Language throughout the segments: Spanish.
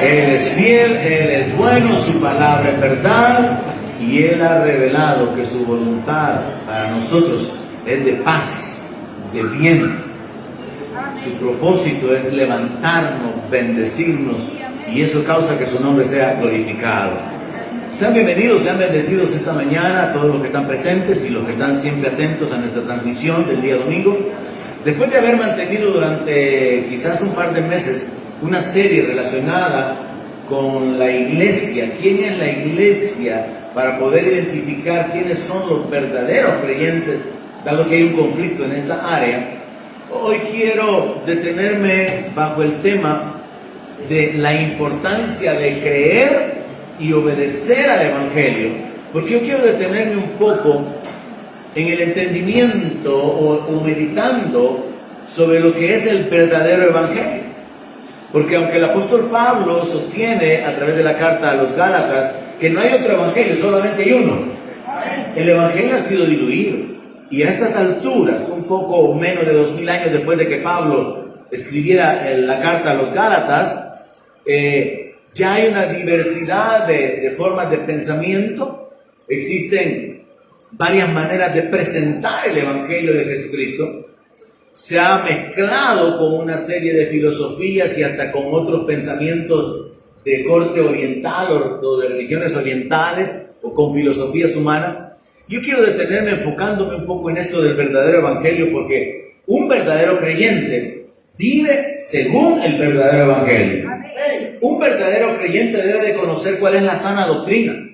Él es fiel, Él es bueno, su palabra es verdad, y Él ha revelado que su voluntad para nosotros es de paz, de bien. Su propósito es levantarnos, bendecirnos, y eso causa que su nombre sea glorificado. Sean bienvenidos, sean bendecidos esta mañana a todos los que están presentes y los que están siempre atentos a nuestra transmisión del día domingo. Después de haber mantenido durante quizás un par de meses una serie relacionada con la iglesia, quién es la iglesia, para poder identificar quiénes son los verdaderos creyentes, dado que hay un conflicto en esta área, hoy quiero detenerme bajo el tema de la importancia de creer y obedecer al Evangelio, porque yo quiero detenerme un poco en el entendimiento o meditando sobre lo que es el verdadero Evangelio. Porque aunque el apóstol Pablo sostiene a través de la carta a los Gálatas que no hay otro Evangelio, solamente hay uno, el Evangelio ha sido diluido. Y a estas alturas, un poco menos de 2000 años después de que Pablo escribiera la carta a los Gálatas, ya hay una diversidad de formas de pensamiento. Existen varias maneras de presentar el Evangelio de Jesucristo. Se ha mezclado con una serie de filosofías y hasta con otros pensamientos de corte oriental o de religiones orientales o con filosofías humanas. Yo quiero detenerme enfocándome un poco en esto del verdadero Evangelio, porque un verdadero creyente vive según el verdadero Evangelio. Un verdadero creyente debe de conocer cuál es la sana doctrina.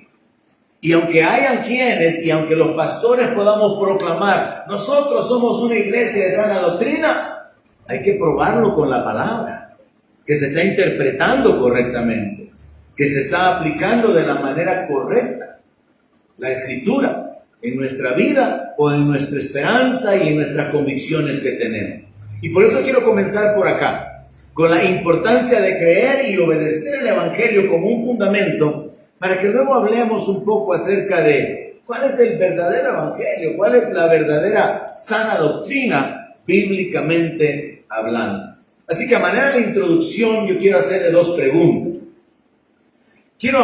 Y aunque hayan quienes, y aunque los pastores podamos proclamar, nosotros somos una iglesia de sana doctrina, hay que probarlo con la palabra, que se está interpretando correctamente, que se está aplicando de la manera correcta la Escritura en nuestra vida o en nuestra esperanza y en nuestras convicciones que tenemos. Y por eso quiero comenzar por acá, con la importancia de creer y obedecer el Evangelio como un fundamento, para que luego hablemos un poco acerca de cuál es el verdadero Evangelio, cuál es la verdadera sana doctrina bíblicamente hablando. Así que a manera de introducción yo quiero hacerle dos preguntas. Quiero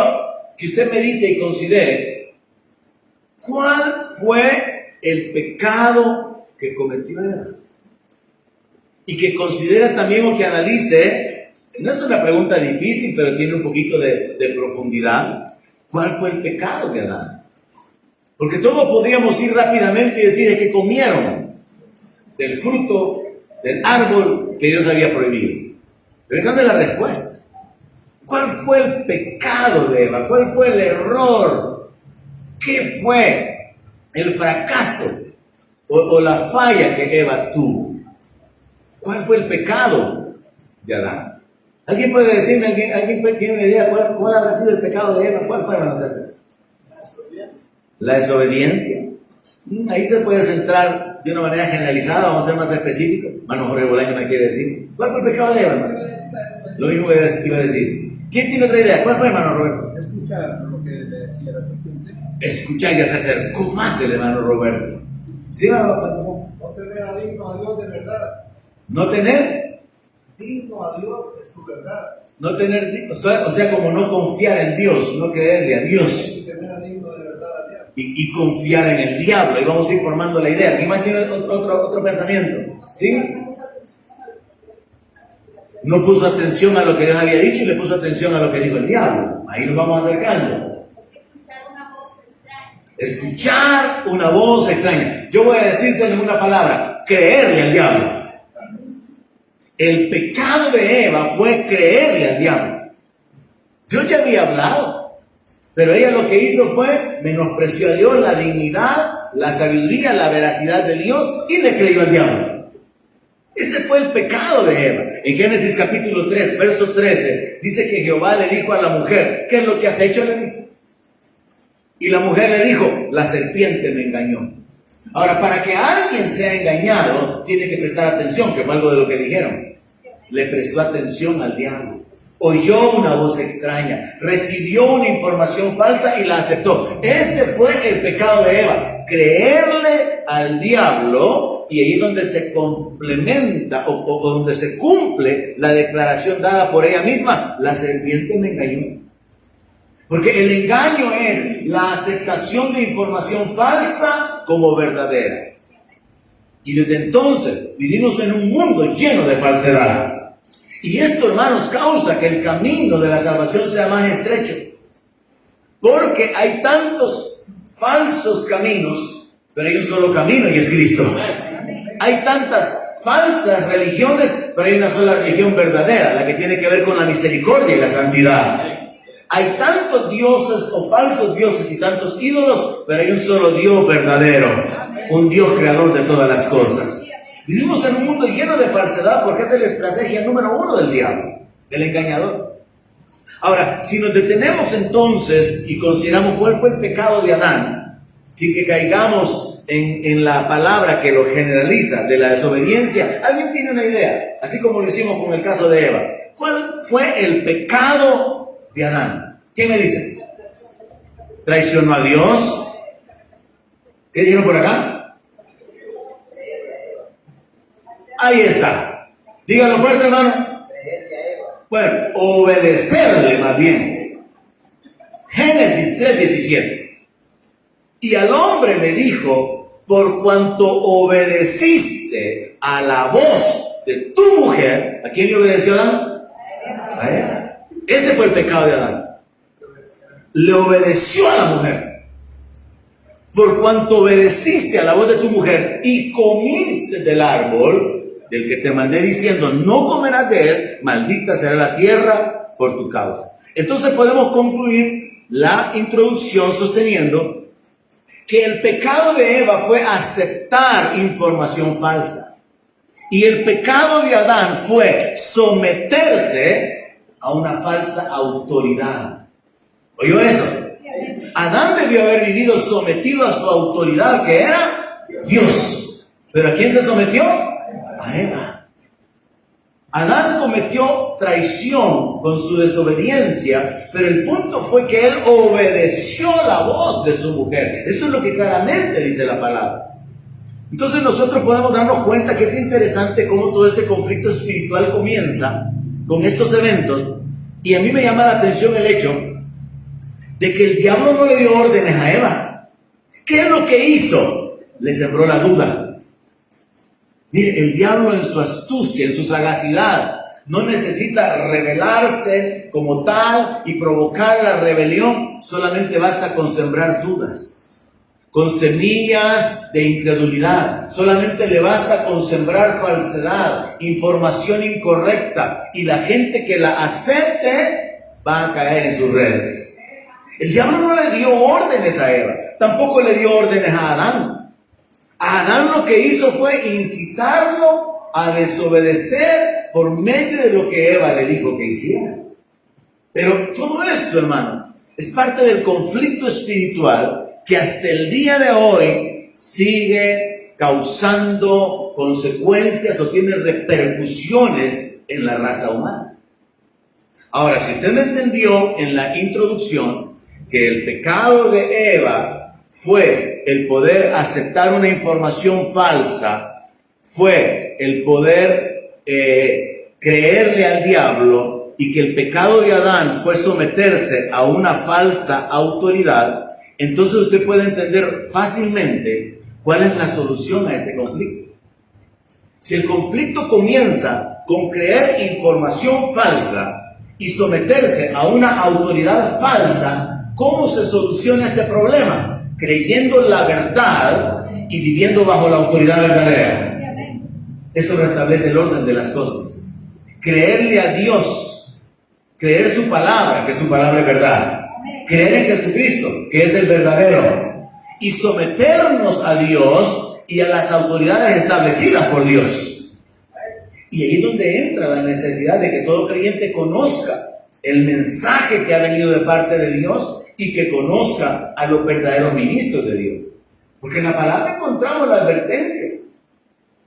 que usted medite y considere cuál fue el pecado que cometió Eva. Y que considere también o que analice. No es una pregunta difícil, pero tiene un poquito de profundidad. ¿Cuál fue el pecado de Adán? Porque todos podríamos ir rápidamente y decir es que comieron del fruto del árbol que Dios había prohibido. Pero esa no es la respuesta. ¿Cuál fue el pecado de Eva? ¿Cuál fue el error? ¿Qué fue el fracaso o la falla que Eva tuvo? ¿Cuál fue el pecado de Adán? ¿Alguien puede decirme, alguien tiene una idea cuál habrá sido el pecado de Eva? ¿Cuál fue, hermano César? La desobediencia. La desobediencia. Ahí se puede centrar de una manera generalizada, vamos a ser más específicos. Hermano Jorge Bolaño me quiere decir. ¿Cuál fue el pecado de Eva, hermano? Lo mismo que iba a decir. ¿Quién tiene otra idea? ¿Cuál fue, hermano Roberto? Escuchar lo que le decía la serpiente. Escuchar, ya se acercó más el hermano Roberto. ¿Sí, hermano? No tener a digno a Dios de verdad. No tener Digno a Dios de su verdad. No tener, o sea, como no confiar en Dios, no creerle a Dios. Y tener a digno de verdad al diablo. Y confiar en el diablo. Y vamos a ir formando la idea. ¿Quién más tiene otro pensamiento? ¿Sí? No puso atención a lo que Dios había dicho y le puso atención a lo que dijo el diablo. Ahí nos vamos acercando. Escuchar una voz extraña. Yo voy a decírselo en una palabra: creerle al diablo. El pecado de Eva fue creerle al diablo. Dios ya había hablado, pero ella lo que hizo fue menospreció a Dios, la dignidad, la sabiduría, la veracidad de Dios, y le creyó al diablo. Ese fue el pecado de Eva. En Génesis capítulo 3, verso 13, dice que Jehová le dijo a la mujer: ¿qué es lo que has hecho? Le dijo. Y la mujer le dijo: la serpiente me engañó. Ahora, para que alguien sea engañado, tiene que prestar atención, que fue algo de lo que dijeron. Le prestó atención al diablo. Oyó una voz extraña, recibió una información falsa y la aceptó. Ese fue el pecado de Eva: creerle al diablo y ahí es donde se complementa o donde se cumple la declaración dada por ella misma: la serpiente me engañó. Porque el engaño es la aceptación de información falsa como verdadera. Y desde entonces vivimos en un mundo lleno de falsedad. Y esto, hermanos, causa que el camino de la salvación sea más estrecho. Porque hay tantos falsos caminos, pero hay un solo camino y es Cristo. Hay tantas falsas religiones, pero hay una sola religión verdadera, la que tiene que ver con la misericordia y la santidad. Hay tantos dioses o falsos dioses y tantos ídolos, pero hay un solo Dios verdadero, un Dios creador de todas las cosas. Vivimos en un mundo lleno de falsedad porque esa es la estrategia número uno del diablo, del engañador. Ahora, si nos detenemos entonces y consideramos cuál fue el pecado de Adán, sin que caigamos en la palabra que lo generaliza de la desobediencia, ¿alguien tiene una idea? Así como lo hicimos con el caso de Eva. ¿Cuál fue el pecado de Adán? ¿Quién me dice? Traicionó a Dios. ¿Qué dijeron por acá? Ahí está. Díganlo fuerte, hermano. Bueno, obedecerle más bien. Génesis 3:17. Y al hombre le dijo: por cuanto obedeciste a la voz de tu mujer. ¿A quién le obedeció Adán? A Eva. Ese fue el pecado de Adán. Le obedeció a la mujer. Por cuanto obedeciste a la voz de tu mujer y comiste del árbol del que te mandé diciendo: no comerás de él, maldita será la tierra por tu causa. Entonces podemos concluir la introducción sosteniendo que el pecado de Eva fue aceptar información falsa. Y el pecado de Adán fue someterse a una falsa autoridad. ¿Oyó eso? Adán debió haber vivido sometido a su autoridad, que era Dios. ¿Pero a quién se sometió? A Eva. Adán cometió traición con su desobediencia, pero el punto fue que él obedeció la voz de su mujer. Eso es lo que claramente dice la palabra. Entonces nosotros podemos darnos cuenta que es interesante cómo todo este conflicto espiritual comienza con estos eventos. Y a mí me llama la atención el hecho de que el diablo no le dio órdenes a Eva. ¿Qué es lo que hizo? Le sembró la duda. Mire, el diablo en su astucia, en su sagacidad, no necesita revelarse como tal y provocar la rebelión. Solamente basta con sembrar dudas, con semillas de incredulidad. Solamente le basta con sembrar falsedad, información incorrecta, y la gente que la acepte va a caer en sus redes. El diablo no le dio órdenes a Eva, tampoco le dio órdenes a Adán. A Adán lo que hizo fue incitarlo a desobedecer por medio de lo que Eva le dijo que hiciera. Pero todo esto, hermano, es parte del conflicto espiritual que hasta el día de hoy sigue causando consecuencias o tiene repercusiones en la raza humana. Ahora, si usted me entendió en la introducción que el pecado de Eva fue el poder aceptar una información falsa, fue el poder creerle al diablo, y que el pecado de Adán fue someterse a una falsa autoridad, entonces usted puede entender fácilmente cuál es la solución a este conflicto. Si el conflicto comienza con creer información falsa y someterse a una autoridad falsa, ¿cómo se soluciona este problema? Creyendo la verdad y viviendo bajo la autoridad verdadera. Eso restablece el orden de las cosas. Creerle a Dios, creer su palabra, que su palabra es verdad. Creer en Jesucristo, que es el verdadero. Y someternos a Dios y a las autoridades establecidas por Dios. Y ahí es donde entra la necesidad de que todo creyente conozca el mensaje que ha venido de parte de Dios y que conozca a los verdaderos ministros de Dios. Porque en la palabra encontramos la advertencia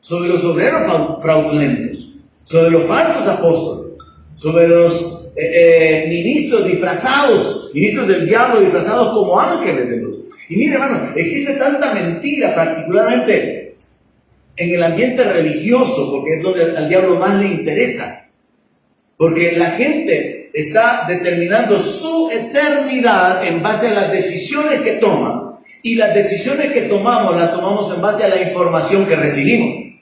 sobre los obreros fraudulentos, sobre los falsos apóstoles, sobre los ministros disfrazados, ministros del diablo disfrazados como ángeles de Dios. Y mire, hermano, existe tanta mentira, particularmente en el ambiente religioso, porque es donde al diablo más le interesa. Porque la gente está determinando su eternidad en base a las decisiones que toma. Y las decisiones que tomamos, las tomamos en base a la información que recibimos.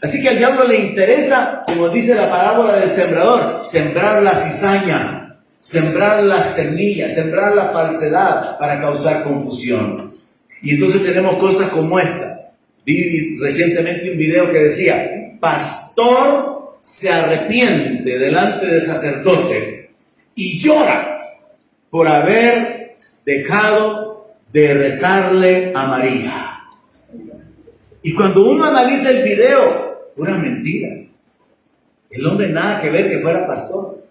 Así que al diablo le interesa, como dice la parábola del sembrador, sembrar la cizaña, sembrar las semillas, sembrar la falsedad para causar confusión. Y entonces tenemos cosas como esta. Vi recientemente un video que decía, pastor se arrepiente delante del sacerdote y llora por haber dejado de rezarle a María. Y cuando uno analiza el video, pura mentira. El hombre nada que ver que fuera pastor.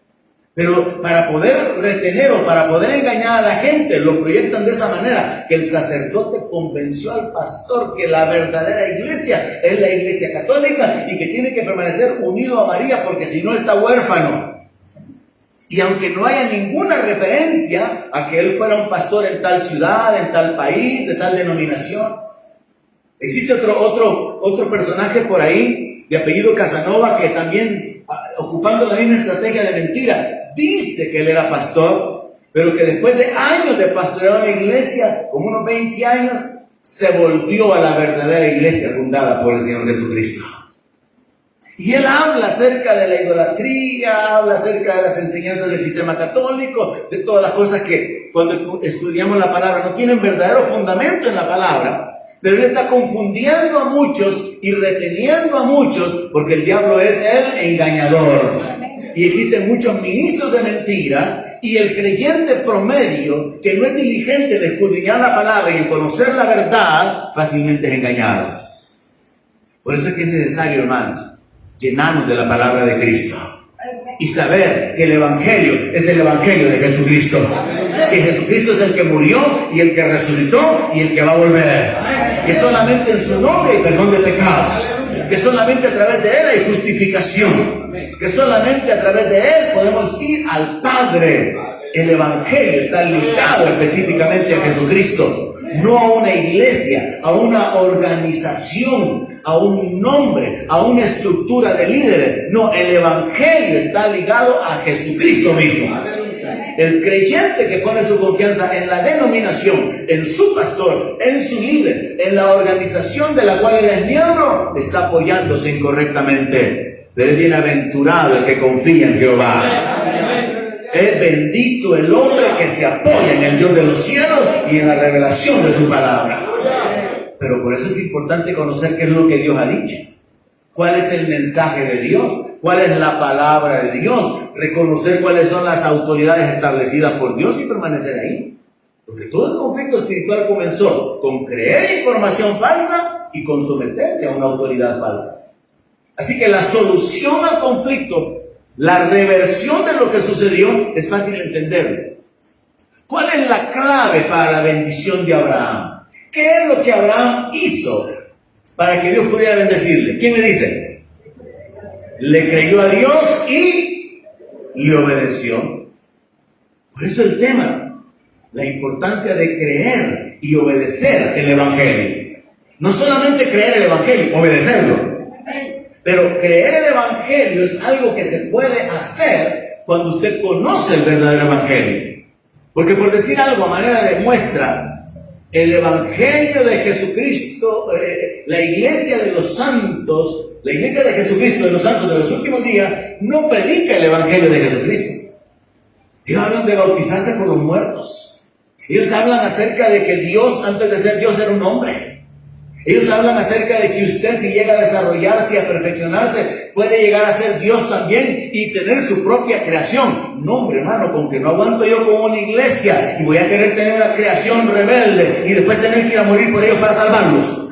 Pero para poder retener o para poder engañar a la gente, lo proyectan de esa manera, que el sacerdote convenció al pastor que la verdadera iglesia es la iglesia católica y que tiene que permanecer unido a María porque si no está huérfano. Y aunque no haya ninguna referencia a que él fuera un pastor en tal ciudad, en tal país, de tal denominación, existe otro personaje por ahí de apellido Casanova que también, ocupando la misma estrategia de mentira, dice que él era pastor, pero que después de años de pastorear una iglesia, como unos 20 años, se volvió a la verdadera iglesia fundada por el Señor Jesucristo. Y él habla acerca de la idolatría, habla acerca de las enseñanzas del sistema católico, de todas las cosas que cuando estudiamos la palabra no tienen verdadero fundamento en la palabra. Pero él está confundiendo a muchos y reteniendo a muchos porque el diablo es el engañador. Y existen muchos ministros de mentira y el creyente promedio que no es diligente en escudriñar la palabra y en conocer la verdad, fácilmente es engañado. Por eso es que es necesario, hermanos, llenarnos de la palabra de Cristo y saber que el Evangelio es el Evangelio de Jesucristo. Que Jesucristo es el que murió y el que resucitó y el que va a volver. Que solamente en su nombre hay perdón de pecados. Que solamente a través de él hay justificación. Que solamente a través de él podemos ir al Padre. El Evangelio está ligado específicamente a Jesucristo, no a una iglesia, a una organización, a un nombre, a una estructura de líderes. No, el Evangelio está ligado a Jesucristo mismo. El creyente que pone su confianza en la denominación, en su pastor, en su líder, en la organización de la cual él es miembro, está apoyándose incorrectamente. Pero es bienaventurado el que confía en Jehová. Es bendito el hombre que se apoya en el Dios de los cielos y en la revelación de su palabra. Pero por eso es importante conocer qué es lo que Dios ha dicho. ¿Cuál es el mensaje de Dios? ¿Cuál es la palabra de Dios? Reconocer cuáles son las autoridades establecidas por Dios y permanecer ahí. Porque todo el conflicto espiritual comenzó con creer información falsa y con someterse a una autoridad falsa. Así que la solución al conflicto, la reversión de lo que sucedió, es fácil entenderlo. ¿Cuál es la clave para la bendición de Abraham? ¿Qué es lo que Abraham hizo para que Dios pudiera bendecirle? ¿Quién me dice? Le creyó a Dios y le obedeció. Por eso el tema, la importancia de creer y obedecer el Evangelio. No solamente creer el Evangelio, obedecerlo. Pero creer el Evangelio es algo que se puede hacer cuando usted conoce el verdadero Evangelio. Porque por decir algo a manera de muestra, el Evangelio de Jesucristo, la iglesia de los santos, la iglesia de Jesucristo de los santos de los últimos días, no predica el Evangelio de Jesucristo. Ellos hablan de bautizarse por los muertos. Ellos hablan acerca de que Dios, antes de ser Dios, era un hombre. Ellos hablan acerca de que usted, si llega a desarrollarse y a perfeccionarse, puede llegar a ser Dios también y tener su propia creación. No, hombre, hermano, con que no aguanto yo como una iglesia y voy a querer tener una creación rebelde y después tener que ir a morir por ellos para salvarlos.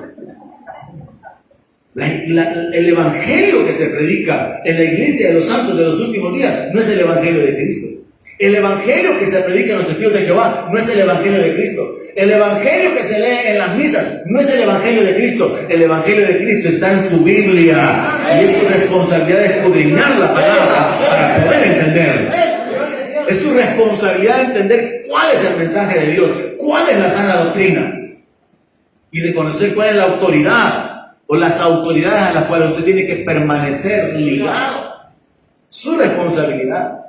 El evangelio que se predica en la iglesia de los santos de los últimos días no es el evangelio de Cristo. El evangelio que se predica en los testigos de Jehová no es el evangelio de Cristo. El evangelio que se lee en las misas no es el evangelio de Cristo. El evangelio de Cristo está en su Biblia y es su responsabilidad escudriñar la palabra para poder entenderlo. Es su responsabilidad entender cuál es el mensaje de Dios, cuál es la sana doctrina y reconocer cuál es la autoridad o las autoridades a las cuales usted tiene que permanecer ligado. Su responsabilidad.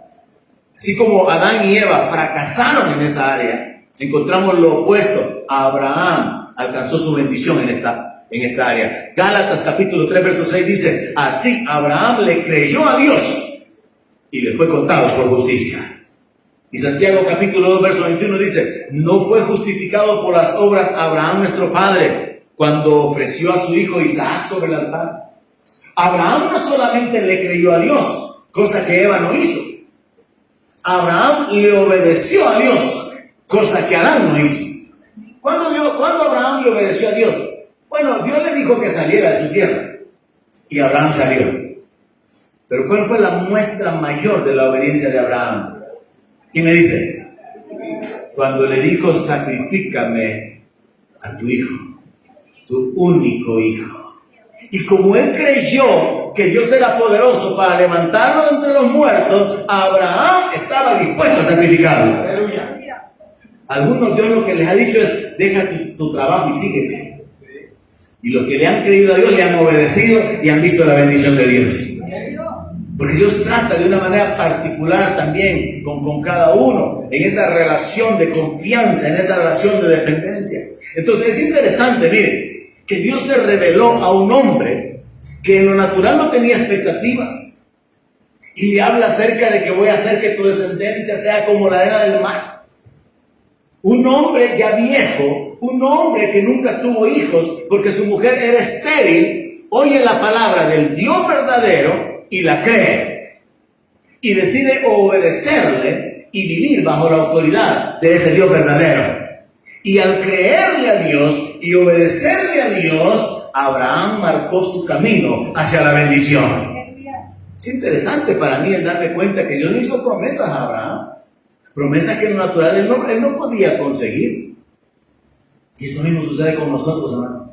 Así como Adán y Eva fracasaron en esa área, encontramos lo opuesto. Abraham alcanzó su bendición en esta área. Gálatas capítulo 3 verso 6 dice: así Abraham le creyó a Dios y le fue contado por justicia. Y Santiago capítulo 2 verso 21 dice: no fue justificado por las obras Abraham nuestro padre cuando ofreció a su hijo Isaac sobre el altar. Abraham no solamente le creyó a Dios, cosa que Eva no hizo. Abraham le obedeció a Dios, cosa que Adán no hizo. ¿Cuándo Abraham le obedeció a Dios? Bueno, Dios le dijo que saliera de su tierra y Abraham salió. Pero ¿cuál fue la muestra mayor de la obediencia de Abraham? Y me dice, cuando le dijo: sacrifícame a tu hijo, tu único hijo. Y como él creyó que Dios era poderoso para levantarlo de entre los muertos, Abraham estaba dispuesto a sacrificarlo. Aleluya. Algunos Dios lo que les ha dicho es: deja tu trabajo y sígueme. Y los que le han creído a Dios le han obedecido y han visto la bendición de Dios. Porque Dios trata de una manera particular también con cada uno, en esa relación de confianza, en esa relación de dependencia. Entonces es interesante, miren, que Dios se reveló a un hombre que en lo natural no tenía expectativas. Y le habla acerca de que voy a hacer que tu descendencia sea como la arena del mar. Un hombre ya viejo, un hombre que nunca tuvo hijos porque su mujer era estéril, oye la palabra del Dios verdadero y la cree. Y decide obedecerle y vivir bajo la autoridad de ese Dios verdadero. Y al creerle a Dios y obedecerle a Dios, Abraham marcó su camino hacia la bendición. Es interesante para mí el darme cuenta que Dios le hizo promesas a Abraham. Promesas que en lo natural él no podía conseguir. Y eso mismo sucede con nosotros, hermano.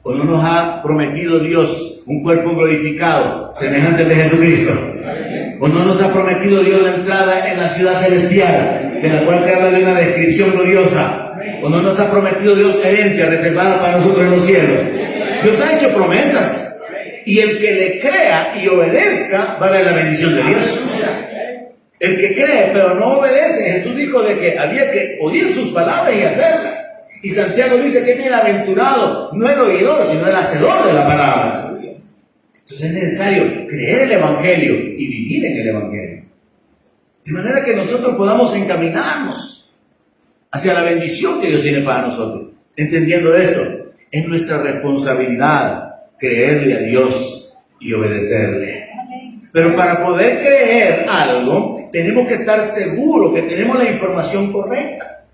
¿O no nos ha prometido Dios un cuerpo glorificado, semejante al de Jesucristo? ¿O no nos ha prometido Dios la entrada en la ciudad celestial, de la cual se habla de una descripción gloriosa? ¿O no nos ha prometido Dios herencia reservada para nosotros en los cielos? Dios ha hecho promesas. Y el que le crea y obedezca va a ver la bendición de Dios. El que cree pero no obedece, Jesús dijo de que había que oír sus palabras y hacerlas. Y Santiago dice que es bienaventurado, no el oidor, sino el hacedor de la palabra. Entonces es necesario creer el Evangelio y vivir en el Evangelio. De manera que nosotros podamos encaminarnos hacia la bendición que Dios tiene para nosotros. Entendiendo esto, es nuestra responsabilidad creerle a Dios y obedecerle. Pero para poder creer algo, tenemos que estar seguros que tenemos la información correcta.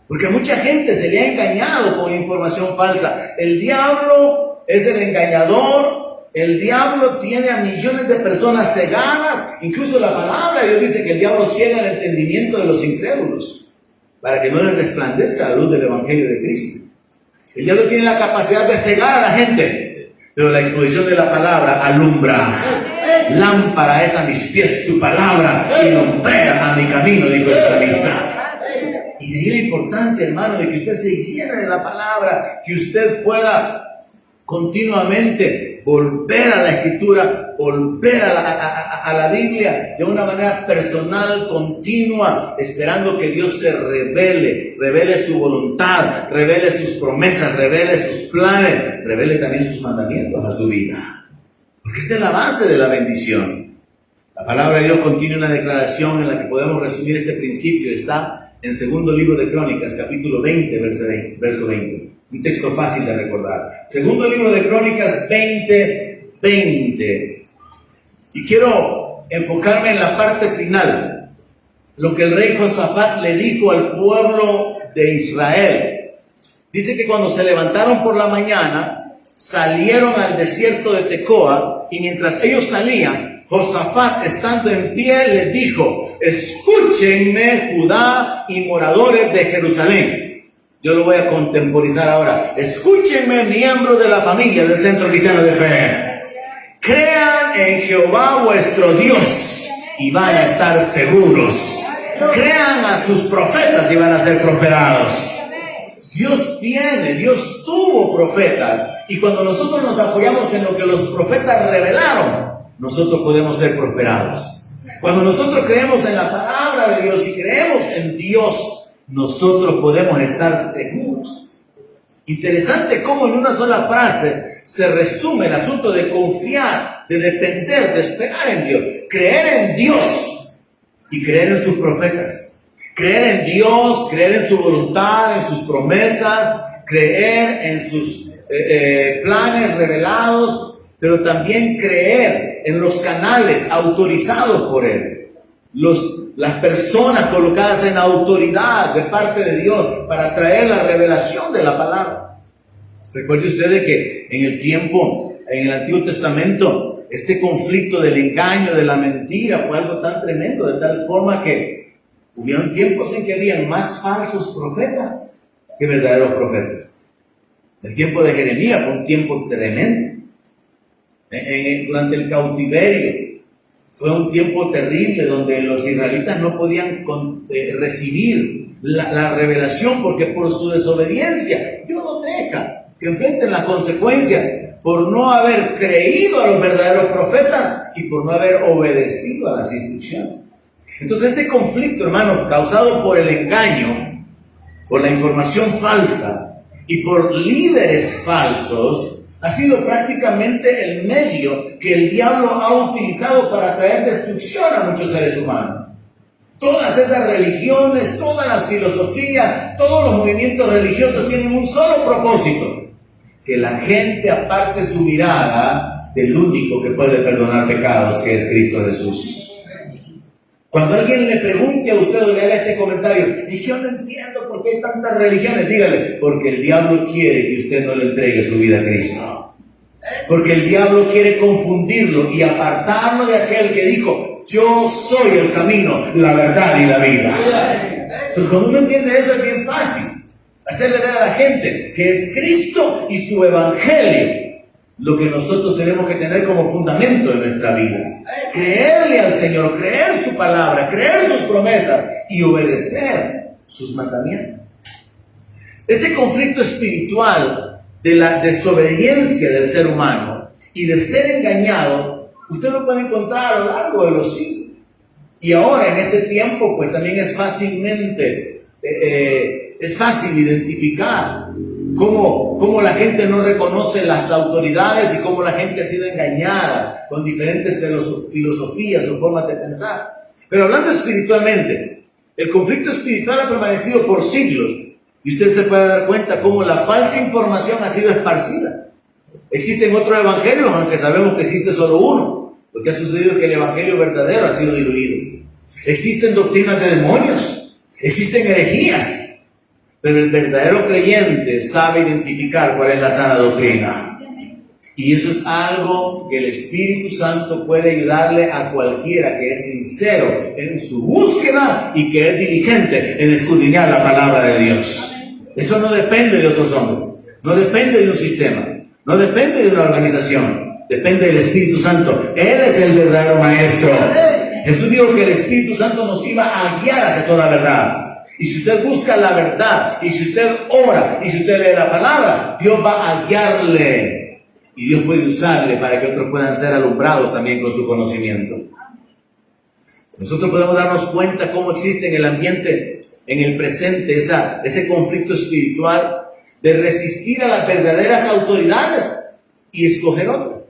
Porque mucha gente se le ha engañado con información falsa. El diablo es el engañador. El diablo tiene a millones de personas cegadas. Incluso la palabra de Dios dice que el diablo ciega el entendimiento de los incrédulos, para que no les resplandezca la luz del Evangelio de Cristo. El diablo tiene la capacidad de cegar a la gente, pero la exposición de la palabra alumbra. Lámpara es a mis pies tu palabra y lumbrera a mi camino, dijo el salmista. Y de ahí la importancia, hermano, de que usted se llene de la palabra, que usted pueda continuamente volver a la Escritura, volver a la Biblia de una manera personal, continua, esperando que Dios se revele su voluntad, revele sus promesas, revele sus planes, revele también sus mandamientos a su vida. Porque esta es la base de la bendición. La palabra de Dios contiene una declaración en la que podemos resumir este principio. Está en segundo libro de Crónicas, capítulo 20, verso 20. Un texto fácil de recordar. Segundo libro de Crónicas 20. Y quiero enfocarme en la parte final. Lo que el rey Josafat le dijo al pueblo de Israel. Dice que cuando se levantaron por la mañana, salieron al desierto de Tecoa, y mientras ellos salían, Josafat, estando en pie, les dijo: escúchenme, Judá y moradores de Jerusalén. Yo lo voy a contemporizar ahora. Escúchenme, miembros de la familia del Centro Cristiano de Fe. Crean en Jehová vuestro Dios y van a estar seguros. Crean a sus profetas y van a ser prosperados. Dios tuvo profetas Y cuando nosotros nos apoyamos en lo que los profetas revelaron, nosotros podemos ser prosperados. Cuando nosotros creemos en la palabra de Dios y creemos en Dios, nosotros podemos estar seguros. Interesante cómo en una sola frase se resume el asunto de confiar, de depender, de esperar en Dios. Creer en Dios y creer en sus profetas. Creer en Dios, creer en su voluntad, en sus promesas, creer en sus planes revelados, pero también creer en los canales autorizados por Él. Las personas colocadas en autoridad de parte de Dios para traer la revelación de la palabra. Recuerde usted que en el Antiguo Testamento, este conflicto del engaño, de la mentira, fue algo tan tremendo, de tal forma que hubieron tiempos en que habían más falsos profetas que verdaderos profetas. El tiempo de Jeremías fue un tiempo tremendo. Durante el cautiverio fue un tiempo terrible donde los israelitas no podían recibir la revelación porque por su desobediencia Dios los deja que enfrenten las consecuencias por no haber creído a los verdaderos profetas y por no haber obedecido a las instrucciones. Entonces este conflicto, hermano, causado por el engaño, por la información falsa y por líderes falsos, ha sido prácticamente el medio que el diablo ha utilizado para traer destrucción a muchos seres humanos. Todas esas religiones, todas las filosofías, todos los movimientos religiosos tienen un solo propósito: que la gente aparte su mirada del único que puede perdonar pecados, que es Cristo Jesús. Cuando alguien le pregunte a usted o le haga este comentario, y yo no entiendo por qué hay tantas religiones, dígale: porque el diablo quiere que usted no le entregue su vida a Cristo. Porque el diablo quiere confundirlo y apartarlo de aquel que dijo: yo soy el camino, la verdad y la vida. Entonces, cuando uno entiende eso, es bien fácil hacerle ver a la gente que es Cristo y su evangelio lo que nosotros tenemos que tener como fundamento en nuestra vida. Creerle al Señor, creer su palabra, creer sus promesas y obedecer sus mandamientos. Este conflicto espiritual de la desobediencia del ser humano y de ser engañado, usted lo puede encontrar a lo largo de los siglos. Y ahora, en este tiempo, pues también es fácil identificar cómo la gente no reconoce las autoridades y cómo la gente ha sido engañada con diferentes filosofías o formas de pensar. Pero hablando espiritualmente, el conflicto espiritual ha permanecido por siglos y usted se puede dar cuenta cómo la falsa información ha sido esparcida. Existen otros evangelios, aunque sabemos que existe solo uno. Lo que ha sucedido es que el evangelio verdadero ha sido diluido. Existen doctrinas de demonios, existen herejías. Pero el verdadero creyente sabe identificar cuál es la sana doctrina. Y eso es algo que el Espíritu Santo puede ayudarle a cualquiera que es sincero en su búsqueda y que es diligente en escudriñar la palabra de Dios. Eso no depende de otros hombres, no depende de un sistema, no depende de una organización, depende del Espíritu Santo. Él es el verdadero maestro. Jesús dijo que el Espíritu Santo nos iba a guiar hacia toda verdad. Y si usted busca la verdad, y si usted ora, y si usted lee la palabra, Dios va a guiarle. Y Dios puede usarle para que otros puedan ser alumbrados también con su conocimiento. Nosotros podemos darnos cuenta cómo existe en el ambiente, en el presente, ese conflicto espiritual de resistir a las verdaderas autoridades y escoger otra.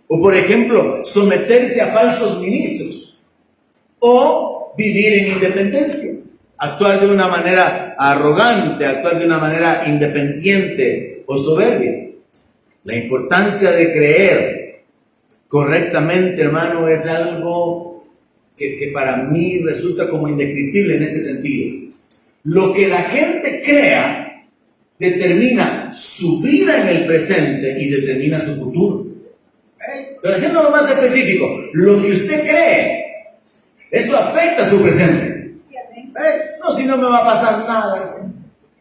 O por ejemplo, someterse a falsos ministros. O vivir en independencia. Actuar de una manera arrogante, actuar de una manera independiente o soberbia. La importancia de creer correctamente, hermano, es algo que para mí resulta como indescriptible en este sentido. Lo que la gente crea determina su vida en el presente y determina su futuro. Pero haciéndolo más específico, lo que usted cree, eso afecta su presente. No, si no me va a pasar nada.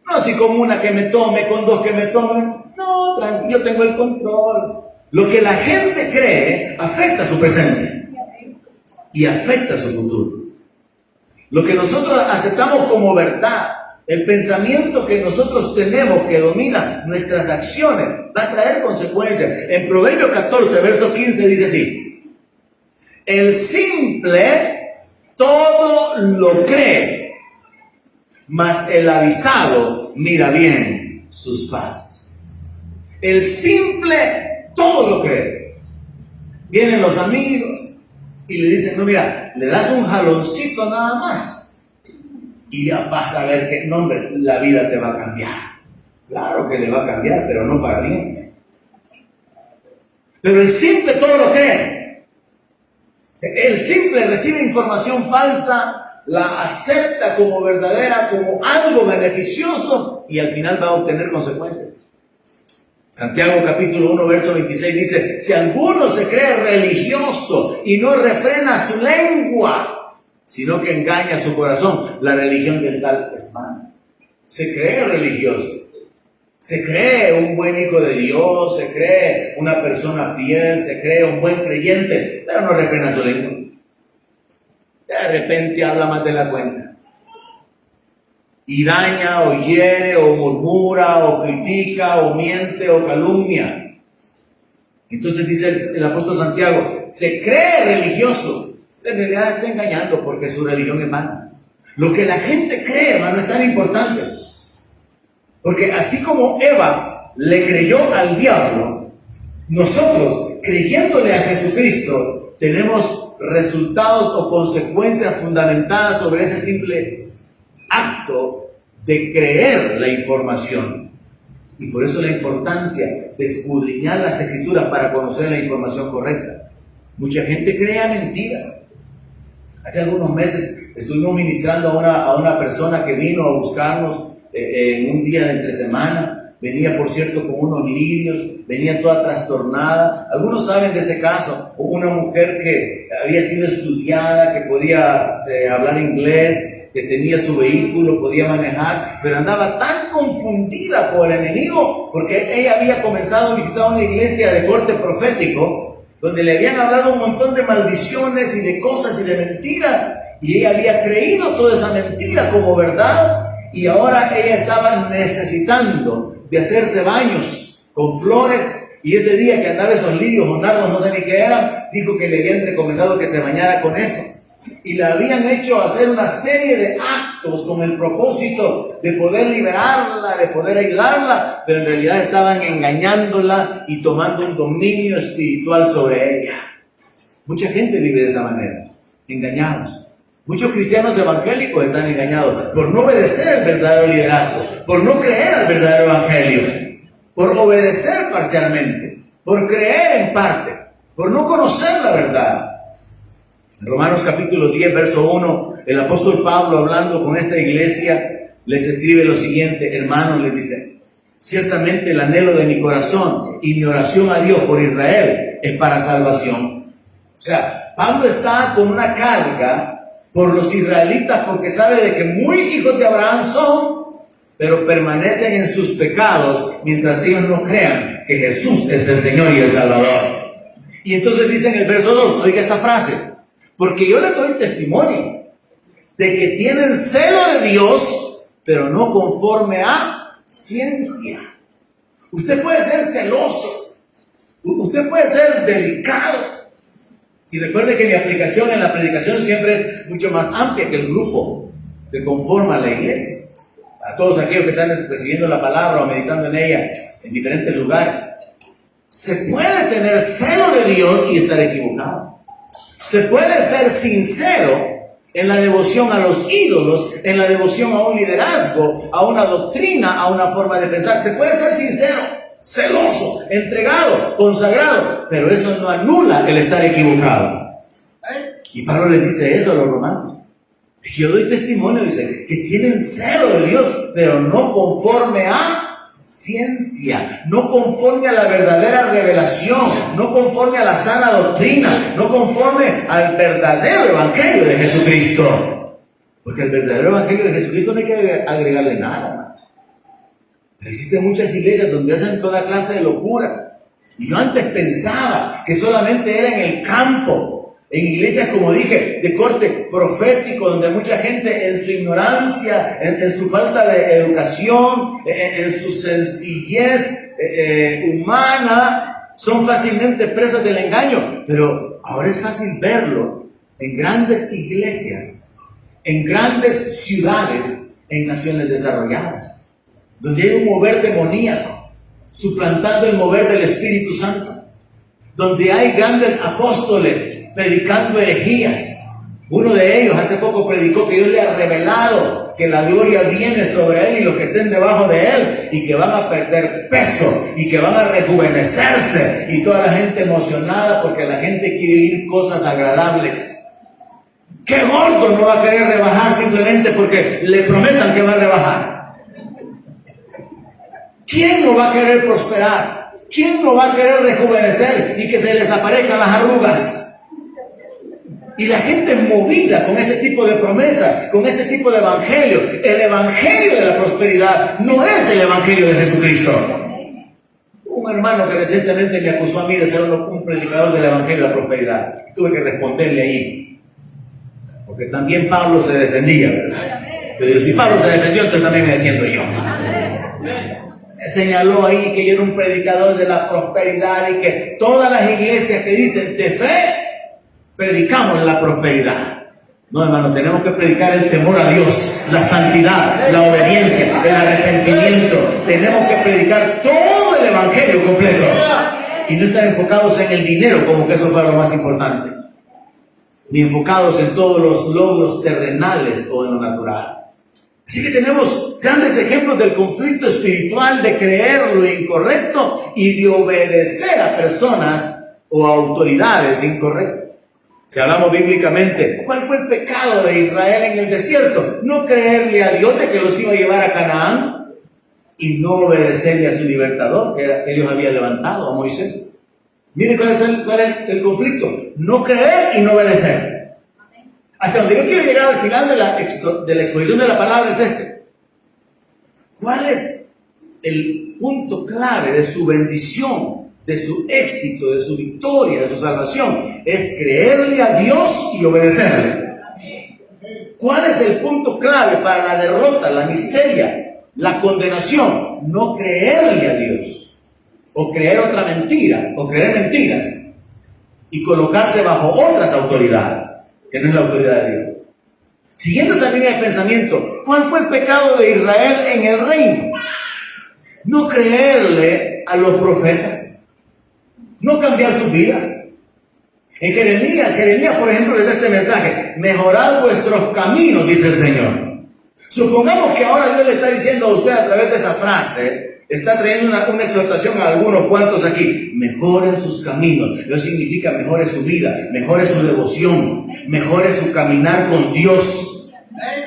No, si con una que me tome, con dos que me tomen. No, tranquilo, yo tengo el control. Lo que la gente cree afecta su presente y afecta su futuro. Lo que nosotros aceptamos como verdad El pensamiento que nosotros tenemos que domina nuestras acciones va a traer consecuencias. En Proverbios 14, verso 15 dice así: el simple todo lo cree, mas el avisado mira bien sus pasos. El simple todo lo cree. Vienen los amigos y le dicen: no, mira, le das un jaloncito nada más y ya vas a ver que, no, hombre, la vida te va a cambiar. Claro que le va a cambiar, pero no para bien. Pero el simple todo lo cree. El simple recibe información falsa, la acepta como verdadera, como algo beneficioso, y al final va a obtener consecuencias. Santiago capítulo 1 verso 26 dice: si alguno se cree religioso y no refrena su lengua, sino que engaña su corazón, la religión del tal es vana. Se cree religioso, se cree un buen hijo de Dios, se cree una persona fiel, se cree un buen creyente, pero no refrena su lengua. De repente habla más de la cuenta y daña o hiere o murmura o critica o miente o calumnia. Entonces dice el apóstol Santiago: se cree religioso, en realidad está engañando, porque su religión es vana. Lo que la gente cree, hermano, es tan importante, porque así como Eva le creyó al diablo, nosotros, creyéndole a Jesucristo, tenemos resultados o consecuencias fundamentadas sobre ese simple acto de creer la información. Y por eso la importancia de escudriñar las Escrituras para conocer la información correcta. Mucha gente crea mentiras. Hace algunos meses estuvimos ministrando a una persona que vino a buscarnos en un día de entre semana. Venía, por cierto, con unos lirios, venía toda trastornada. Algunos saben de ese caso. Una mujer que había sido estudiada, que podía hablar inglés, que tenía su vehículo, podía manejar, pero andaba tan confundida por el enemigo, porque ella había comenzado a visitar una iglesia de corte profético, donde le habían hablado un montón de maldiciones y de cosas y de mentiras, y ella había creído toda esa mentira como verdad, y ahora ella estaba necesitando de hacerse baños con flores, y ese día que andaba esos lirios o nardos, no sé ni qué eran, dijo que le habían recomendado que se bañara con eso, y le habían hecho hacer una serie de actos con el propósito de poder liberarla, de poder ayudarla, pero en realidad estaban engañándola y tomando un dominio espiritual sobre ella. Mucha gente vive de esa manera, engañados. Muchos cristianos evangélicos están engañados por no obedecer el verdadero liderazgo, por no creer al verdadero evangelio, por obedecer parcialmente, por creer en parte, por no conocer la verdad. En Romanos capítulo 10, verso 1, el apóstol Pablo, hablando con esta iglesia, les escribe lo siguiente: hermanos, les dice, ciertamente el anhelo de mi corazón y mi oración a Dios por Israel es para salvación. O sea, Pablo está con una carga por los israelitas, porque sabe de que muy hijos de Abraham son, pero permanecen en sus pecados mientras ellos no crean que Jesús es el Señor y el Salvador. Y entonces dice en el verso 2, oiga esta frase: porque yo les doy testimonio de que tienen celo de Dios, pero no conforme a ciencia. Usted puede ser celoso, usted puede ser delicado. Y recuerde que mi aplicación en la predicación siempre es mucho más amplia que el grupo que conforma la iglesia. A todos aquellos que están recibiendo la palabra o meditando en ella en diferentes lugares. Se puede tener celo de Dios y estar equivocado. Se puede ser sincero en la devoción a los ídolos, en la devoción a un liderazgo, a una doctrina, a una forma de pensar. Se puede ser sincero, celoso, entregado, consagrado, pero eso no anula el estar equivocado. Y Pablo le dice eso a los romanos. Es que yo doy testimonio, dice, que tienen celo de Dios, pero no conforme a ciencia, no conforme a la verdadera revelación, no conforme a la sana doctrina, no conforme al verdadero evangelio de Jesucristo. Porque el verdadero evangelio de Jesucristo no hay que agregarle nada. Existen muchas iglesias donde hacen toda clase de locura. Y yo antes pensaba que solamente era en el campo, En iglesias, como dije, de corte profético, donde mucha gente en su ignorancia, en su falta de educación, en su sencillez humana, son fácilmente presas del engaño. Pero ahora es fácil verlo en grandes iglesias, en grandes ciudades, en naciones desarrolladas, donde hay un mover demoníaco, suplantando el mover del Espíritu Santo, donde hay grandes apóstoles predicando herejías. Uno de ellos hace poco predicó que Dios le ha revelado que la gloria viene sobre él y los que estén debajo de él, y que van a perder peso y que van a rejuvenecerse, y toda la gente emocionada porque la gente quiere oír cosas agradables. ¿Qué gordo no va a querer rebajar simplemente porque le prometan que va a rebajar? ¿Quién no va a querer prosperar? ¿Quién no va a querer rejuvenecer y que se les aparezcan las arrugas? Y la gente movida con ese tipo de promesa, con ese tipo de evangelio. El evangelio de la prosperidad no es el evangelio de Jesucristo. Un hermano que recientemente me acusó a mí de ser un predicador del evangelio de la prosperidad. Tuve que responderle ahí, porque también Pablo se defendía, ¿verdad? Pero si Pablo se defendió, entonces también me defiendo yo. Señaló ahí que yo era un predicador de la prosperidad y que todas las iglesias que dicen de fe predicamos la prosperidad. No, hermano, tenemos que predicar el temor a Dios, la santidad, la obediencia, el arrepentimiento. Tenemos que predicar todo el evangelio completo y no estar enfocados en el dinero como que eso fuera lo más importante, ni enfocados en todos los logros terrenales o en lo natural. Así que tenemos grandes ejemplos del conflicto espiritual de creer lo incorrecto y de obedecer a personas o a autoridades incorrectas. Si hablamos bíblicamente, ¿cuál fue el pecado de Israel en el desierto? No creerle a Dios de que los iba a llevar a Canaán y no obedecerle a su libertador que Dios había levantado, a Moisés. Miren cuál es el conflicto: no creer y no obedecer. Hacia donde yo quiero llegar al final de la exposición de la palabra es este. ¿Cuál es el punto clave de su bendición, de su éxito, de su victoria, de su salvación? Es creerle a Dios y obedecerle. ¿Cuál es el punto clave para la derrota, la miseria, la condenación? No creerle a Dios, o creer otra mentira, o creer mentiras y colocarse bajo otras autoridades que no es la autoridad de Dios. Siguiendo esa línea de pensamiento, ¿cuál fue el pecado de Israel en el reino? No creerle a los profetas, no cambiar sus vidas. En Jeremías, por ejemplo, le da este mensaje: mejorad vuestros caminos, dice el Señor. Supongamos que ahora Dios le está diciendo a usted a través de esa frase, está trayendo una exhortación a algunos cuantos aquí: mejoren sus caminos. Eso significa mejore su vida, mejore su devoción, mejore su caminar con Dios,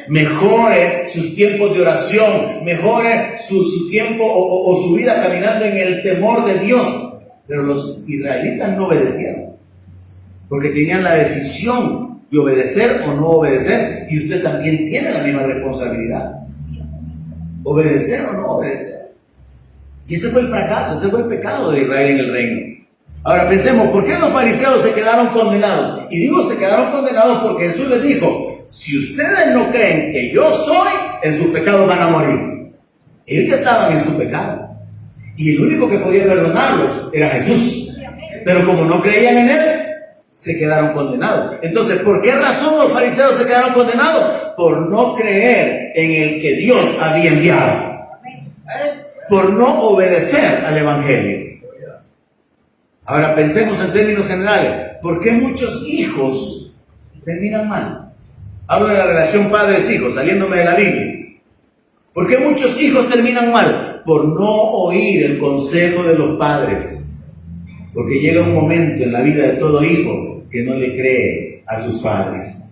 mejore sus tiempos de oración, mejore su tiempo o su vida caminando en el temor de Dios. Pero los israelitas no obedecieron, porque tenían la decisión de obedecer o no obedecer, y usted también tiene la misma responsabilidad: obedecer o no obedecer. Y ese fue el fracaso, ese fue el pecado de Israel en el reino. Ahora pensemos, ¿por qué los fariseos se quedaron condenados? Y digo se quedaron condenados porque Jesús les dijo: si ustedes no creen que yo soy, en sus pecados van a morir. Ellos ya estaban en su pecado, y el único que podía perdonarlos era Jesús. Pero como no creían en Él, se quedaron condenados. Entonces, ¿por qué razón los fariseos se quedaron condenados? Por no creer en el que Dios había enviado, por no obedecer al evangelio. Ahora pensemos en términos generales: ¿por qué muchos hijos terminan mal? Hablo de la relación padres-hijos, saliéndome de la Biblia. ¿Por qué muchos hijos terminan mal? Por no oír el consejo de los padres. Porque llega un momento en la vida de todo hijo que no le cree a sus padres.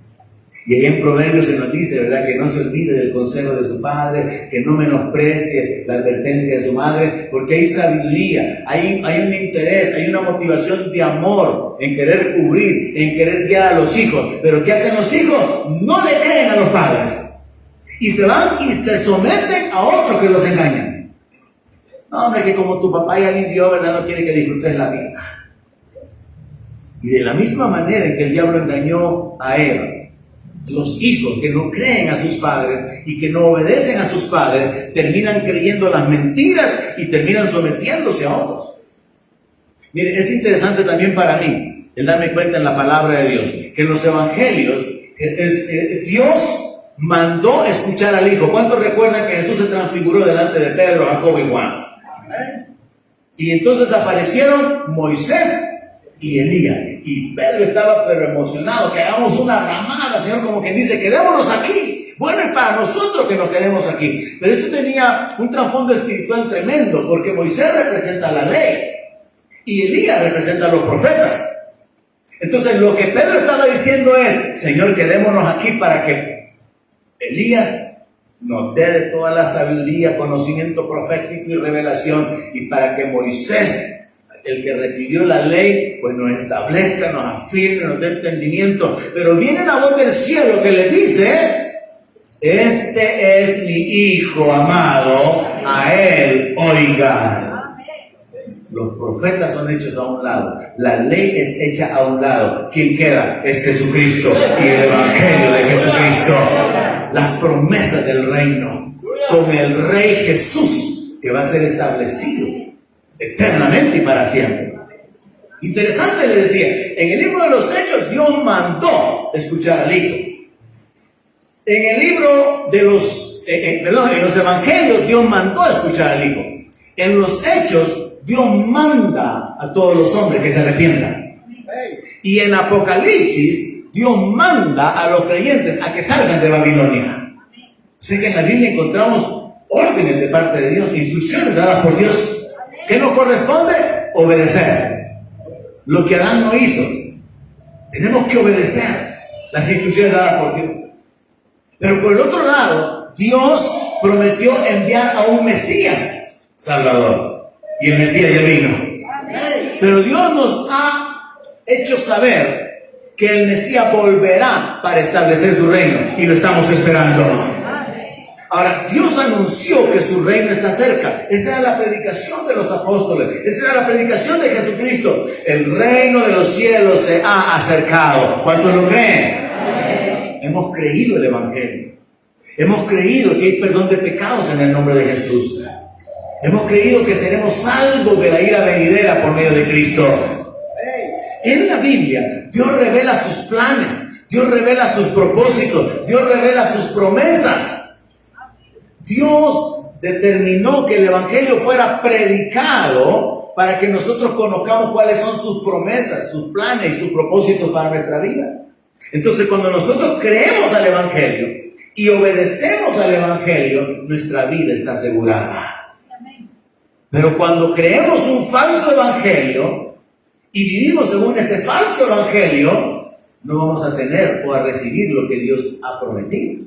Y ahí en Proverbios se nos dice, ¿verdad?, que no se olvide del consejo de su padre, que no menosprecie la advertencia de su madre, porque hay sabiduría, hay un interés, hay una motivación de amor en querer cubrir, en querer guiar a los hijos. Pero ¿qué hacen los hijos? No le creen a los padres y se van y se someten a otros que los engañan. No, hombre, que como tu papá ya vivió, ¿verdad?, no quiere que disfrutes la vida. Y de la misma manera en que el diablo engañó a Eva, los hijos que no creen a sus padres y que no obedecen a sus padres terminan creyendo las mentiras y terminan sometiéndose a otros. Mire, es interesante también para mí el darme cuenta en la palabra de Dios que en los evangelios Dios mandó escuchar al Hijo. ¿Cuántos recuerdan que Jesús se transfiguró delante de Pedro, Jacobo y Juan? Y entonces aparecieron Moisés y Elías. Y Pedro estaba pero emocionado, que hagamos una ramada, Señor, como quien dice, quedémonos aquí. Bueno, es para nosotros que nos quedemos aquí. Pero esto tenía un trasfondo espiritual tremendo, porque Moisés representa la ley y Elías representa a los profetas. Entonces lo que Pedro estaba diciendo es, Señor, quedémonos aquí para que Elías nos dé de toda la sabiduría, conocimiento profético y revelación, y para que Moisés, el que recibió la ley, pues nos establezca, nos afirme, nos dé entendimiento. Pero viene la voz del cielo que le dice, este es mi Hijo amado, a él oigan. Los profetas son hechos a un lado, la ley es hecha a un lado. ¿Quién queda? Es Jesucristo y el Evangelio de Jesucristo. Las promesas del reino con el Rey Jesús, que va a ser establecido eternamente y para siempre. Interesante, le decía, en el libro de los Hechos Dios mandó escuchar al Hijo. En el libro de los en los Evangelios Dios mandó escuchar al Hijo. En los Hechos Dios manda a todos los hombres que se arrepientan. Y en Apocalipsis Dios manda a los creyentes a que salgan de Babilonia. Sé que en la Biblia encontramos órdenes de parte de Dios, instrucciones dadas por Dios. ¿Qué nos corresponde? Obedecer. Lo que Adán no hizo. Tenemos que obedecer las instrucciones dadas por Dios. Pero por el otro lado, Dios prometió enviar a un Mesías Salvador. Y el Mesías ya vino. Pero Dios nos ha hecho saber que el Mesías volverá para establecer su reino. Y lo estamos esperando. Ahora, Dios anunció que su reino está cerca. Esa era la predicación de los apóstoles. Esa era la predicación de Jesucristo. El reino de los cielos se ha acercado. ¿Cuántos lo creen? Hemos creído el Evangelio. Hemos creído que hay perdón de pecados en el nombre de Jesús. Hemos creído que seremos salvos de la ira venidera por medio de Cristo. En la Biblia, Dios revela sus planes, Dios revela sus propósitos, Dios revela sus promesas. Dios determinó que el Evangelio fuera predicado para que nosotros conozcamos cuáles son sus promesas, sus planes y sus propósitos para nuestra vida. Entonces, cuando nosotros creemos al Evangelio y obedecemos al Evangelio, nuestra vida está asegurada. Pero cuando creemos un falso evangelio y vivimos según ese falso evangelio, no vamos a tener o a recibir lo que Dios ha prometido.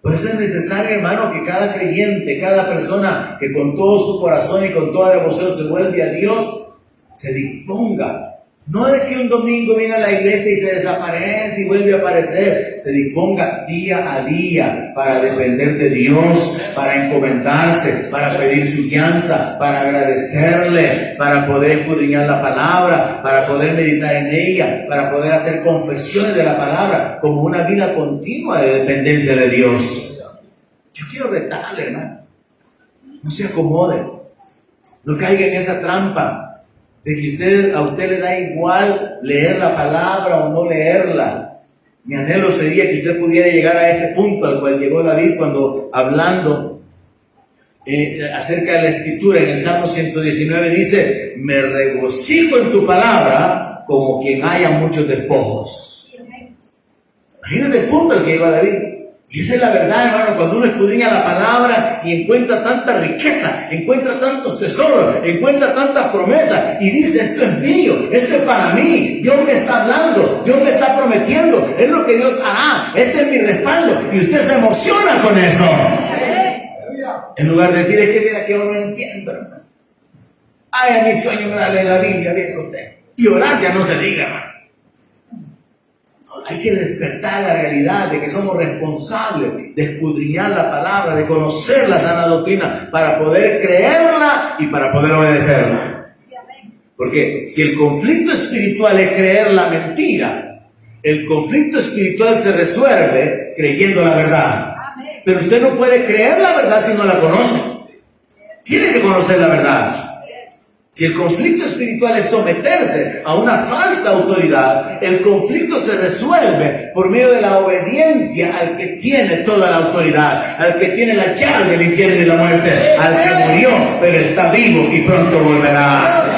Por eso es necesario, hermano, que cada creyente, cada persona que con todo su corazón y con toda devoción se vuelve a Dios, se disponga. No de que un domingo viene a la iglesia y se desaparece y vuelve a aparecer. Se disponga día a día para depender de Dios, para encomendarse, para pedir su guianza, para agradecerle, para poder escudriñar la palabra, para poder meditar en ella, para poder hacer confesiones de la palabra, como una vida continua de dependencia de Dios. Yo quiero retarle, hermano. No se acomode. No caiga en esa trampa de que a usted le da igual leer la palabra o no leerla. Mi anhelo sería que usted pudiera llegar a ese punto al cual llegó David cuando hablando acerca de la Escritura en el Salmo 119 dice: me regocijo en tu palabra como quien haya muchos despojos. Imagínese el punto al que llegó David. Y esa es la verdad, hermano, cuando uno escudriña la palabra y encuentra tanta riqueza, encuentra tantos tesoros, encuentra tantas promesas y dice: esto es mío, esto es para mí, Dios me está hablando, Dios me está prometiendo, es lo que Dios hará, este es mi respaldo, y usted se emociona con eso. En lugar de decir: es que mira que yo no entiendo, hermano. Ay, a mi sueño me da leer la Biblia, viejo usted. Y orar ya no se diga, hermano. Hay que despertar la realidad de que somos responsables de escudriñar la palabra, de conocer la sana doctrina para poder creerla y para poder obedecerla. Porque si el conflicto espiritual es creer la mentira, el conflicto espiritual se resuelve creyendo la verdad. Pero usted no puede creer la verdad si no la conoce. Tiene que conocer la verdad. Si el conflicto espiritual es someterse a una falsa autoridad, el conflicto se resuelve por medio de la obediencia al que tiene toda la autoridad, al que tiene la llave del infierno y de la muerte, al que murió pero está vivo y pronto volverá.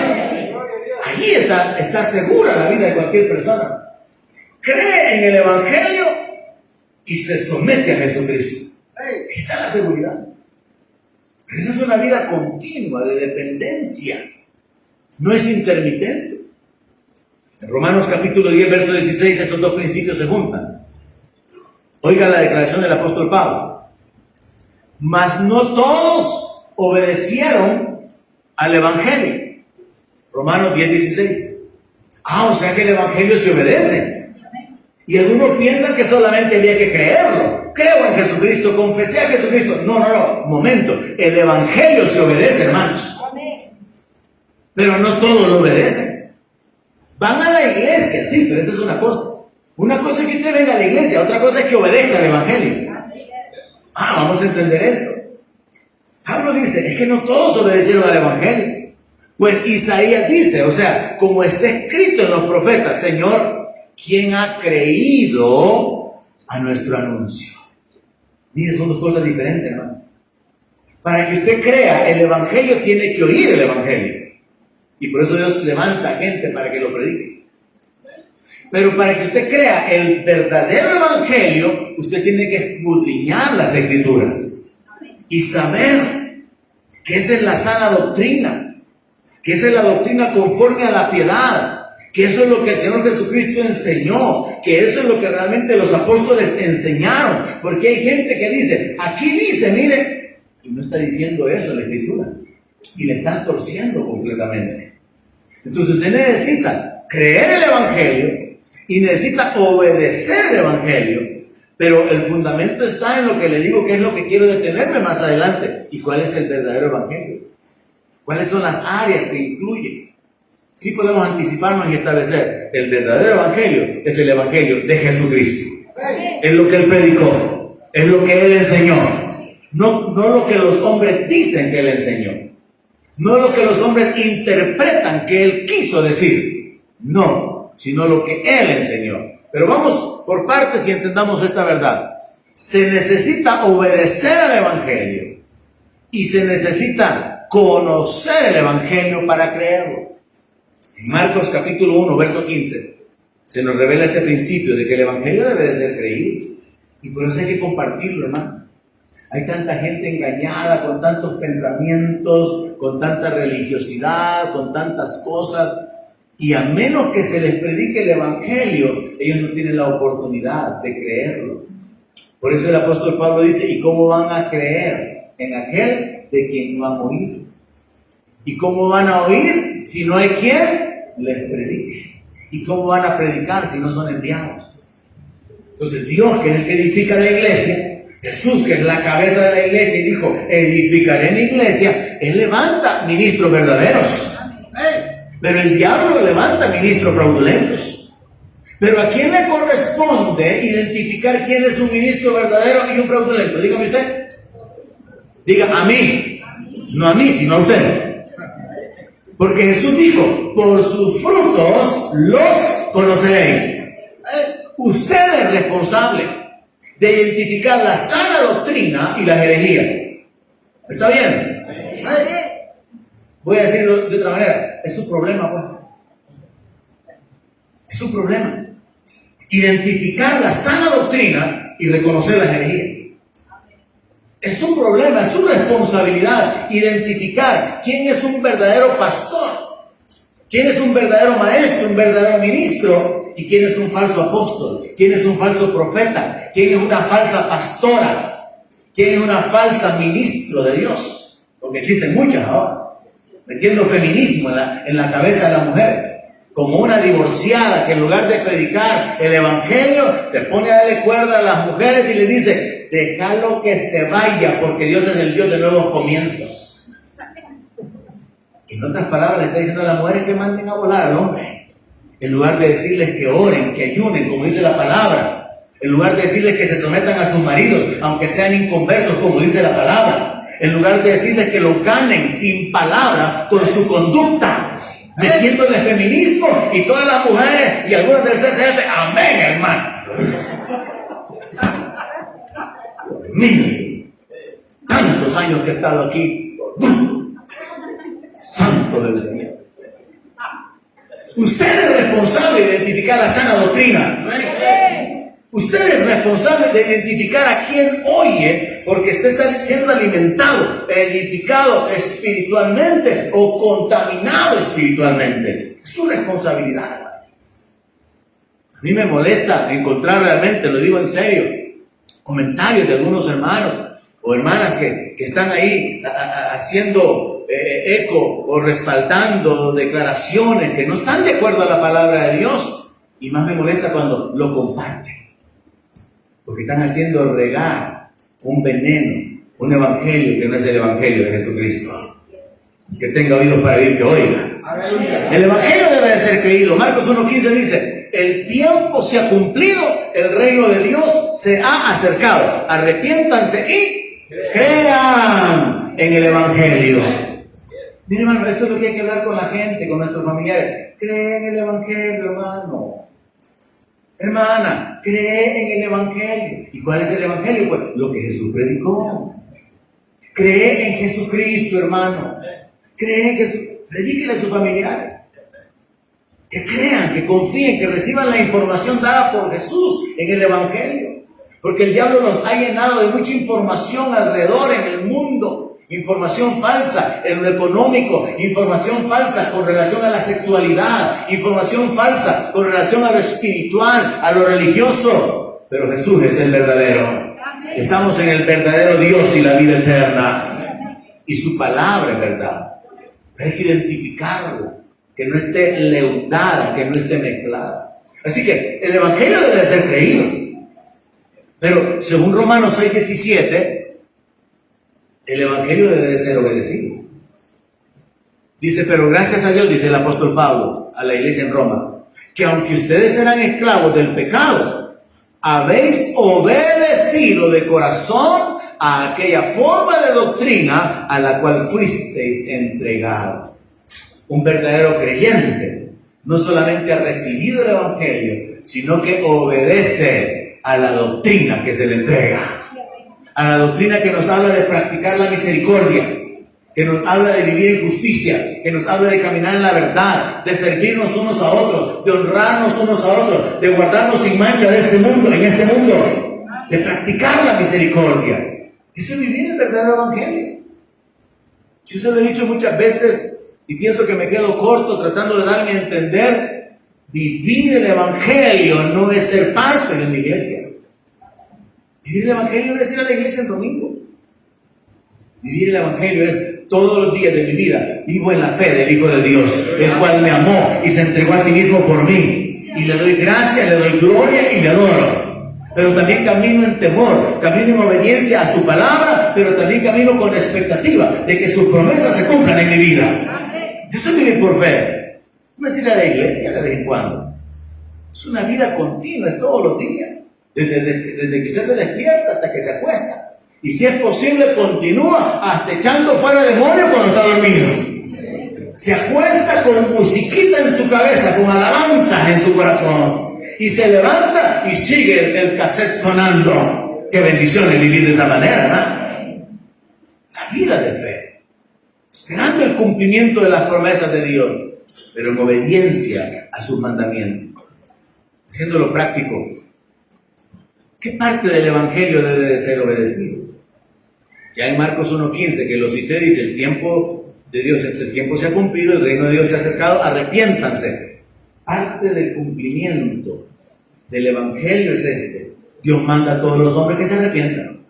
Ahí está segura la vida de cualquier persona. Cree en el Evangelio y se somete a Jesucristo. Ahí está la seguridad. Pero esa es una vida continua de dependencia. No es intermitente. En Romanos capítulo 10, verso 16, estos dos principios se juntan. Oiga la declaración del apóstol Pablo. Mas no todos obedecieron al Evangelio. Romanos 10, 16. O sea que el Evangelio se obedece. Y algunos piensan que solamente había que creerlo. Creo en Jesucristo, confesé a Jesucristo. No, momento. El Evangelio se obedece, hermanos. Pero no todos lo obedecen. Van a la iglesia, sí, pero eso es una cosa. Una cosa es que usted venga a la iglesia, otra cosa es que obedezca al Evangelio. Vamos a entender esto. Pablo dice, es que no todos obedecieron al Evangelio. Pues Isaías dice, o sea, como está escrito en los profetas, Señor, ¿quién ha creído a nuestro anuncio? Mire, son dos cosas diferentes, ¿no? Para que usted crea el Evangelio, tiene que oír el Evangelio. Y por eso Dios levanta gente para que lo predique. Pero para que usted crea el verdadero Evangelio, usted tiene que escudriñar las Escrituras y saber que esa es la sana doctrina, que esa es la doctrina conforme a la piedad, que eso es lo que el Señor Jesucristo enseñó, que eso es lo que realmente los apóstoles enseñaron. Porque hay gente que dice, aquí dice, mire, y no está diciendo eso la Escritura. Y le están torciendo completamente. Entonces usted necesita creer el Evangelio y necesita obedecer el Evangelio, pero el fundamento está en lo que le digo, que es lo que quiero detenerme más adelante. ¿Y cuál es el verdadero Evangelio? ¿Cuáles son las áreas que incluye? Sí podemos anticiparnos y establecer, el verdadero Evangelio es el Evangelio de Jesucristo. Es lo que Él predicó, es lo que Él enseñó, no lo que los hombres dicen que Él enseñó. No lo que los hombres interpretan que Él quiso decir. No, sino lo que Él enseñó. Pero vamos por partes y entendamos esta verdad. Se necesita obedecer al Evangelio y se necesita conocer el Evangelio para creerlo. En Marcos capítulo 1, verso 15, se nos revela este principio de que el Evangelio debe de ser creído. Y por eso hay que compartirlo, hermano. Hay tanta gente engañada con tantos pensamientos, con tanta religiosidad, con tantas cosas, y a menos que se les predique el Evangelio, ellos no tienen la oportunidad de creerlo. Por eso el apóstol Pablo dice, ¿y cómo van a creer en aquel de quien no han oído? ¿Y cómo van a oír si no hay quien les predique? ¿Y cómo van a predicar si no son enviados? Entonces Dios, que es el que edifica la iglesia, Jesús, que es la cabeza de la iglesia, y dijo, edificaré mi iglesia, Él levanta ministros verdaderos. Pero el diablo levanta ministros fraudulentos. Pero ¿a quién le corresponde identificar quién es un ministro verdadero y un fraudulento? Dígame usted. Diga, a mí. No a mí, sino a usted. Porque Jesús dijo, por sus frutos los conoceréis. Usted es responsable de identificar la sana doctrina y la herejía. ¿Está bien? Voy a decirlo de otra manera. Es su problema, pues. Es su problema. Identificar la sana doctrina y reconocer las herejías. Es su problema, es su responsabilidad identificar quién es un verdadero pastor, quién es un verdadero maestro, un verdadero ministro, y quién es un falso apóstol, quién es un falso profeta, quién es una falsa pastora, quién es una falsa ministro de Dios. Porque existen muchas ahora, metiendo feminismo en la cabeza de la mujer, como una divorciada que en lugar de predicar el Evangelio se pone a darle cuerda a las mujeres y les dice, déjalo que se vaya porque Dios es el Dios de nuevos comienzos. En otras palabras, le está diciendo a las mujeres que manden a volar al hombre. En lugar de decirles que oren, que ayunen, como dice la palabra. En lugar de decirles que se sometan a sus maridos, aunque sean inconversos, como dice la palabra. En lugar de decirles que lo ganen sin palabra con su conducta, metiéndole feminismo y todas las mujeres y algunas del CCF. Amén, hermano. Mire, tantos años que he estado aquí, santo del Señor. Usted es responsable de identificar la sana doctrina. Usted es responsable de identificar a quién oye, porque usted está siendo alimentado, edificado espiritualmente o contaminado espiritualmente. Es su responsabilidad. A mí me molesta encontrar realmente, lo digo en serio, comentarios de algunos hermanos o hermanas que están ahí haciendo eco o respaldando declaraciones que no están de acuerdo a la palabra de Dios. Y más me molesta cuando lo comparten, porque están haciendo regar un veneno, un evangelio que no es el evangelio de Jesucristo. Que tenga oídos para oír, que oiga. El evangelio debe de ser creído. Marcos 1:15 dice: el tiempo se ha cumplido, el reino de Dios se ha acercado. Arrepiéntanse y crean en el evangelio. Mire, hermano, esto es lo que hay que hablar con la gente, con nuestros familiares. Cree en el evangelio, hermano. Hermana, cree en el evangelio. ¿Y cuál es el evangelio? Pues lo que Jesús predicó. Cree en Jesucristo, hermano. Cree en Jesús. Predíquele a sus familiares. Que crean, que confíen, que reciban la información dada por Jesús en el evangelio. Porque el diablo nos ha llenado de mucha información alrededor en el mundo. Información falsa en lo económico, información falsa con relación a la sexualidad, información falsa con relación a lo espiritual, a lo religioso. Pero Jesús es el verdadero. Estamos en el verdadero Dios y la vida eterna. Y su palabra es verdad. Hay que identificarlo, que no esté leudada, que no esté mezclada. Así que el evangelio debe ser creído. Pero según Romanos 6:17, el evangelio debe de ser obedecido. Dice, pero gracias a Dios, dice el apóstol Pablo a la iglesia en Roma, que aunque ustedes eran esclavos del pecado, habéis obedecido de corazón a aquella forma de doctrina a la cual fuisteis entregados. Un verdadero creyente no solamente ha recibido el evangelio, sino que obedece a la doctrina que se le entrega. A la doctrina que nos habla de practicar la misericordia, que nos habla de vivir en justicia, que nos habla de caminar en la verdad, de servirnos unos a otros, de honrarnos unos a otros, de guardarnos sin mancha de este mundo, en este mundo, de practicar la misericordia. Eso es vivir el verdadero evangelio. Yo se lo he dicho muchas veces y pienso que me quedo corto tratando de darme a entender. Vivir el evangelio no es ser parte de una iglesia. Vivir el evangelio no es ir a la iglesia el domingo. Vivir el evangelio es todos los días de mi vida vivo en la fe del Hijo de Dios, el cual me amó y se entregó a sí mismo por mí. Y le doy gracia, le doy gloria y le adoro. Pero también camino en temor, camino en obediencia a su palabra, pero también camino con expectativa de que sus promesas se cumplan en mi vida. Eso es vivir por fe. No es ir a la iglesia de vez en cuando. Es una vida continua, es todos los días. Desde que usted se despierta hasta que se acuesta. Y si es posible, continúa hasta echando fuera demonios cuando está dormido. Se acuesta con musiquita en su cabeza, con alabanzas en su corazón. Y se levanta y sigue el cassette sonando. Qué bendición es vivir de esa manera, ¿no? La vida de fe. Esperando el cumplimiento de las promesas de Dios, pero en obediencia a sus mandamientos. Haciéndolo práctico. ¿Qué parte del evangelio debe de ser obedecido? Ya en Marcos 1:15, que lo cité, dice: el tiempo de Dios, el tiempo se ha cumplido, el reino de Dios se ha acercado, arrepiéntanse. Parte del cumplimiento del evangelio es este: Dios manda a todos los hombres que se arrepientan.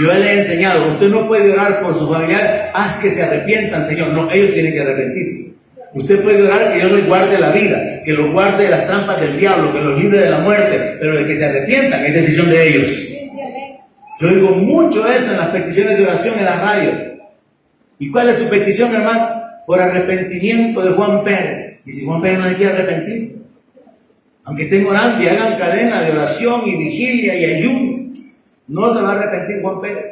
Yo le he enseñado, usted no puede orar por sus familiares, haz que se arrepientan, Señor. No, ellos tienen que arrepentirse. Usted puede orar que Dios les guarde la vida, que los guarde de las trampas del diablo, que los libre de la muerte, pero de que se arrepientan es decisión de ellos. Yo digo mucho eso en las peticiones de oración en la radio. ¿Y cuál es su petición, hermano? por arrepentimiento de Juan Pérez. Y si Juan Pérez no se quiere arrepentir, aunque estén orando y hagan cadena de oración y vigilia y ayuno, no se va a arrepentir Juan Pérez.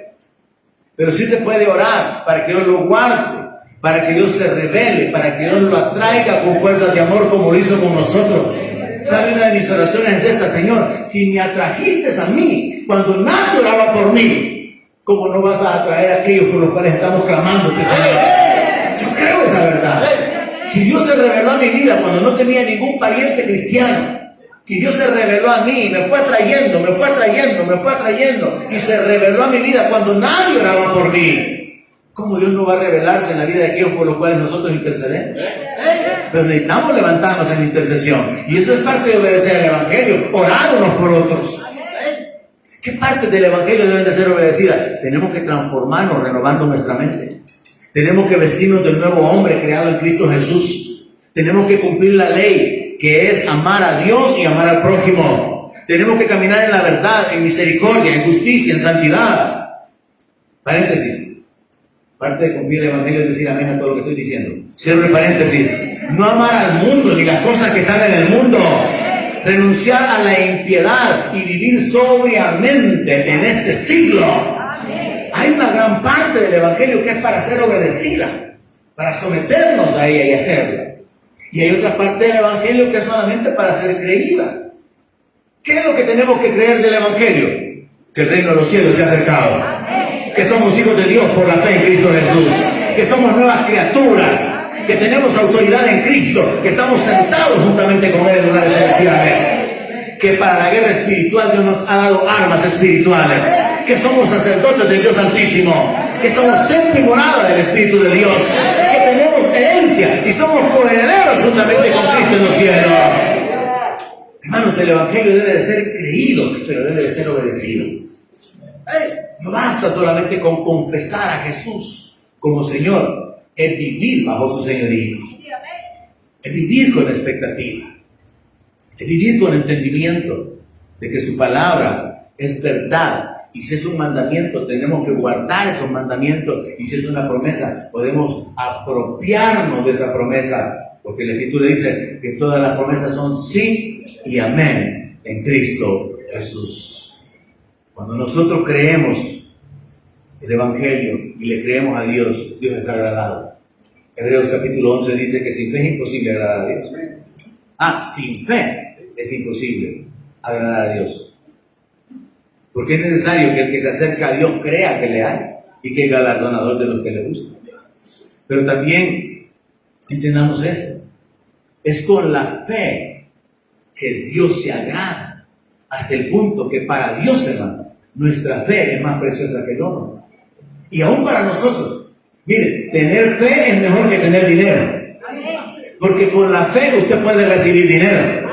Pero sí se puede orar para que Dios lo guarde, para que Dios se revele, para que Dios lo atraiga con cuerdas de amor como lo hizo con nosotros. ¿Sabe? Una de mis oraciones es esta: Señor, si me atrajiste a mí cuando nadie oraba por mí, ¿cómo no vas a atraer a aquellos por los cuales estamos clamando, Señor? Yo creo esa verdad. Si Dios se reveló a mi vida cuando no tenía ningún pariente cristiano, que Dios se reveló a mí, me fue atrayendo, y se reveló a mi vida cuando nadie oraba por mí, ¿cómo Dios no va a revelarse en la vida de aquellos por los cuales nosotros intercedemos? Pero necesitamos levantarnos en la intercesión, y eso es parte de obedecer al Evangelio, orar unos por otros. ¿Qué partes del Evangelio deben de ser obedecidas? Tenemos que transformarnos renovando nuestra mente. Tenemos que vestirnos del nuevo hombre creado en Cristo Jesús. Tenemos que cumplir la ley, que es amar a Dios y amar al prójimo. Tenemos que caminar en la verdad, en misericordia, en justicia, en santidad. Paréntesis. Parte de cumplir el Evangelio es decir amén a todo lo que estoy diciendo. Cierro el paréntesis. No amar al mundo ni las cosas que están en el mundo. Renunciar a la impiedad y vivir sobriamente en este siglo. Hay una gran parte del Evangelio que es para ser obedecida, para someternos a ella y hacerla. Y hay otra parte del Evangelio que es solamente para ser creída. ¿Qué es lo que tenemos que creer del Evangelio? Que el reino de los cielos se ha acercado. Que somos hijos de Dios por la fe en Cristo Jesús. Que somos nuevas criaturas. Que tenemos autoridad en Cristo. Que estamos sentados juntamente con Él en lugares celestiales. Que para la guerra espiritual Dios nos ha dado armas espirituales. Que somos sacerdotes de Dios Altísimo. Que somos templo y morada del Espíritu de Dios. Que tenemos herencia y somos coherederos juntamente con Cristo en los cielos. Hermanos, el Evangelio debe de ser creído, pero debe de ser obedecido. No basta solamente con confesar a Jesús como Señor. Es vivir bajo su señorío. Es vivir con expectativa. Es vivir con entendimiento de que su palabra es verdad. Y si es un mandamiento, tenemos que guardar esos mandamientos. Y si es una promesa, podemos apropiarnos de esa promesa. Porque la Escritura dice que todas las promesas son sí y amén en Cristo Jesús. Cuando nosotros creemos el Evangelio y le creemos a Dios, Dios es agradado. Hebreos capítulo 11 dice que sin fe es imposible agradar a Dios. Sin fe es imposible agradar a Dios. Porque es necesario que el que se acerca a Dios crea que le hay y que es galardonador de los que le buscan. Pero también entendamos esto. Es con la fe que Dios se agrada, hasta el punto que para Dios, hermano, nuestra fe es más preciosa que el oro. Y aún para nosotros, mire, tener fe es mejor que tener dinero. Porque con la fe usted puede recibir dinero.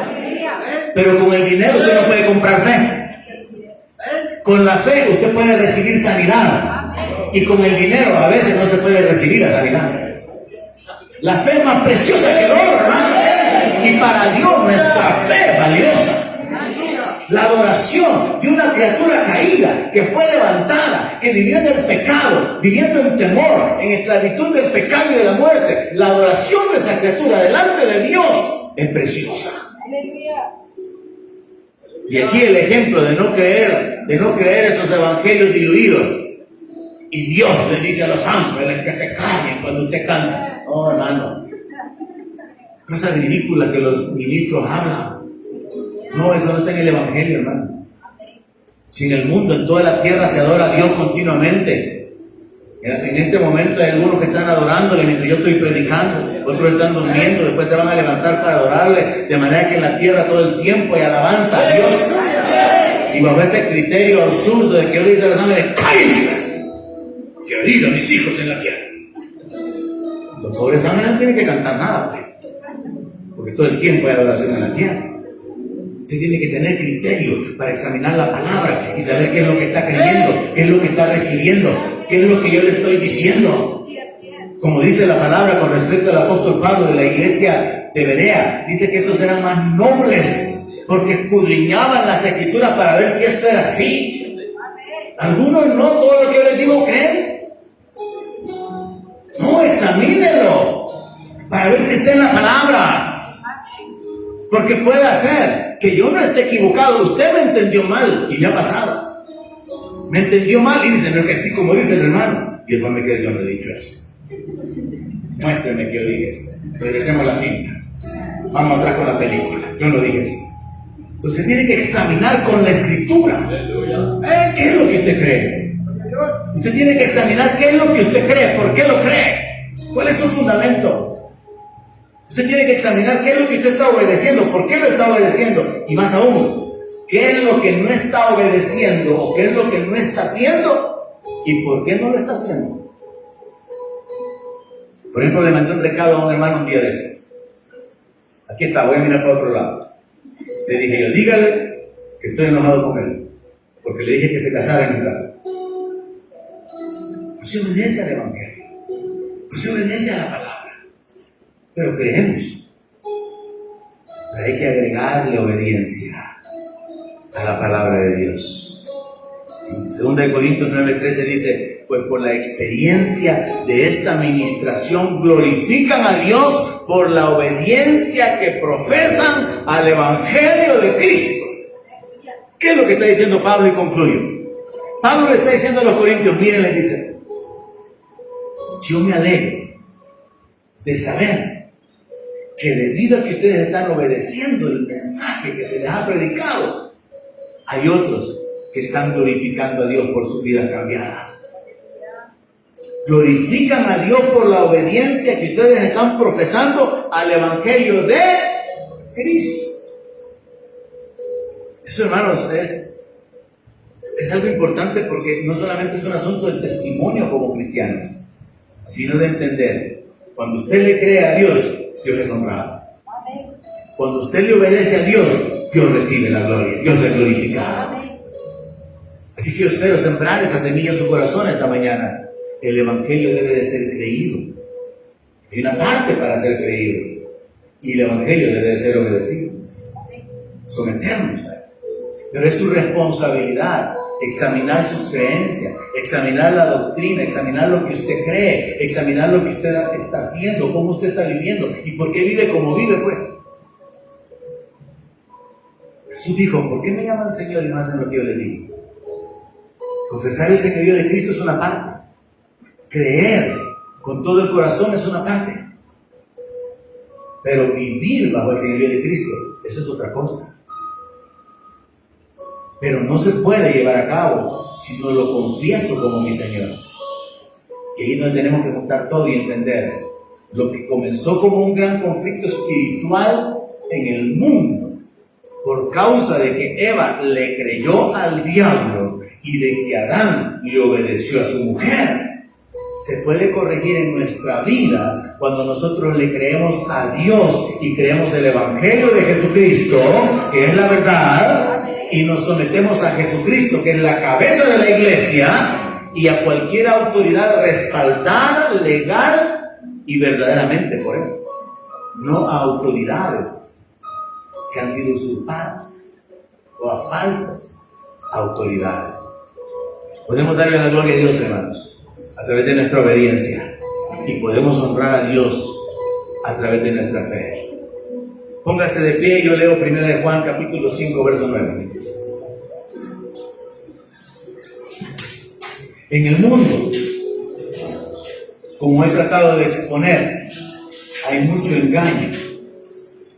Pero con el dinero usted no puede comprar fe. Con la fe usted puede recibir sanidad. Y con el dinero a veces no se puede recibir la sanidad. La fe es más preciosa que el oro, hermano. Y para Dios nuestra fe es valiosa. La adoración de una criatura caída que fue levantada, que vivió en el pecado, viviendo en temor, en esclavitud del pecado y de la muerte. La adoración de esa criatura delante de Dios es preciosa. Y aquí el ejemplo de no creer esos evangelios diluidos. Y Dios le dice a los ángeles que se callen cuando usted canta. Oh, hermanos, cosa ridícula que los ministros hablan. No, eso no está en el Evangelio, hermano. Si en el mundo, en toda la tierra se adora a Dios continuamente. En este momento hay algunos que están adorándole mientras yo estoy predicando. Otros están durmiendo, después se van a levantar para adorarle. De manera que en la tierra todo el tiempo hay alabanza a Dios. Y bajo ese criterio absurdo de que yo le dice a los ángeles, ¡cállense! Que oído a mis hijos en la tierra. Los pobres ángeles no tienen que cantar nada, pues, porque todo el tiempo hay adoración en la tierra. Usted tiene que tener criterio para examinar la palabra y saber qué es lo que está creyendo, qué es lo que está recibiendo, qué es lo que yo le estoy diciendo. Como dice la palabra con respecto al apóstol Pablo de la iglesia de Berea, dice que estos eran más nobles porque escudriñaban las escrituras para ver si esto era así. Algunos no, todo lo que yo les digo creen. No, examínenlo. A ver si está en la palabra. Porque puede ser que yo no esté equivocado. Usted me entendió mal y me ha pasado. Me entendió mal y dice, no es que así como dice el hermano. Y el hermano me queda, yo no he dicho eso. Muéstrame que yo dije eso. Regresemos a la cinta. Vamos atrás con la película. Yo no dije eso. Usted tiene que examinar con la escritura. ¿Qué es lo que usted cree? Usted tiene que examinar qué es lo que usted cree. ¿Por qué lo cree? ¿Cuál es su fundamento? Usted tiene que examinar qué es lo que usted está obedeciendo. ¿Por qué lo está obedeciendo? Y más aún, ¿qué es lo que no está obedeciendo? ¿O qué es lo que no está haciendo? ¿Y por qué no lo está haciendo? Por ejemplo, le mandé un recado a un hermano un día de estos. Aquí está, voy a mirar para otro lado. Le dije yo, dígale que estoy enojado con él, porque le dije que se casara en mi casa. No se obedece al Evangelio, no se obedece a la palabra, pero creemos. Pero hay que agregarle obediencia a la palabra de Dios. En 2 Corintios 9:13 dice, pues por la experiencia de esta ministración glorifican a Dios por la obediencia que profesan al Evangelio de Cristo. ¿Qué es lo que está diciendo Pablo? Y concluyo. Pablo le está diciendo a los corintios, miren, les dice, yo me alegro de saber que debido a que ustedes están obedeciendo el mensaje que se les ha predicado, hay otros que están glorificando a Dios por sus vidas cambiadas. Glorifican a Dios por la obediencia que ustedes están profesando al Evangelio de Cristo. Eso, hermanos, es algo importante porque no solamente es un asunto de testimonio como cristianos, sino de entender, cuando usted le cree a Dios, Dios es honrado. Cuando usted le obedece a Dios, Dios recibe la gloria, Dios es glorificado. Así que yo espero sembrar esa semilla en su corazón esta mañana. El Evangelio debe de ser creído. Hay una parte para ser creído. Y el Evangelio debe de ser obedecido. Someternos a él. Pero es su responsabilidad examinar sus creencias, examinar la doctrina, examinar lo que usted cree, examinar lo que usted está haciendo, cómo usted está viviendo y por qué vive como vive, pues. Jesús dijo, ¿por qué me llaman Señor y no hacen lo que yo les digo? Confesar el señorío de Cristo es una parte. Creer con todo el corazón es una parte. Pero vivir bajo el señorío de Cristo, eso es otra cosa. Pero no se puede llevar a cabo si no lo confieso como mi Señor. Y ahí es donde tenemos que juntar todo y entender lo que comenzó como un gran conflicto espiritual en el mundo por causa de que Eva le creyó al diablo y de que Adán le obedeció a su mujer. Se puede corregir en nuestra vida cuando nosotros le creemos a Dios y creemos el Evangelio de Jesucristo, que es la verdad, y nos sometemos a Jesucristo, que es la cabeza de la iglesia, y a cualquier autoridad respaldada, legal y verdaderamente por él. No a autoridades que han sido usurpadas o a falsas autoridades. Podemos darle la gloria a Dios, hermanos, a través de nuestra obediencia, y podemos honrar a Dios a través de nuestra fe. Póngase de pie y yo leo 1 de Juan capítulo 5 verso 9. En el mundo, como he tratado de exponer, hay mucho engaño,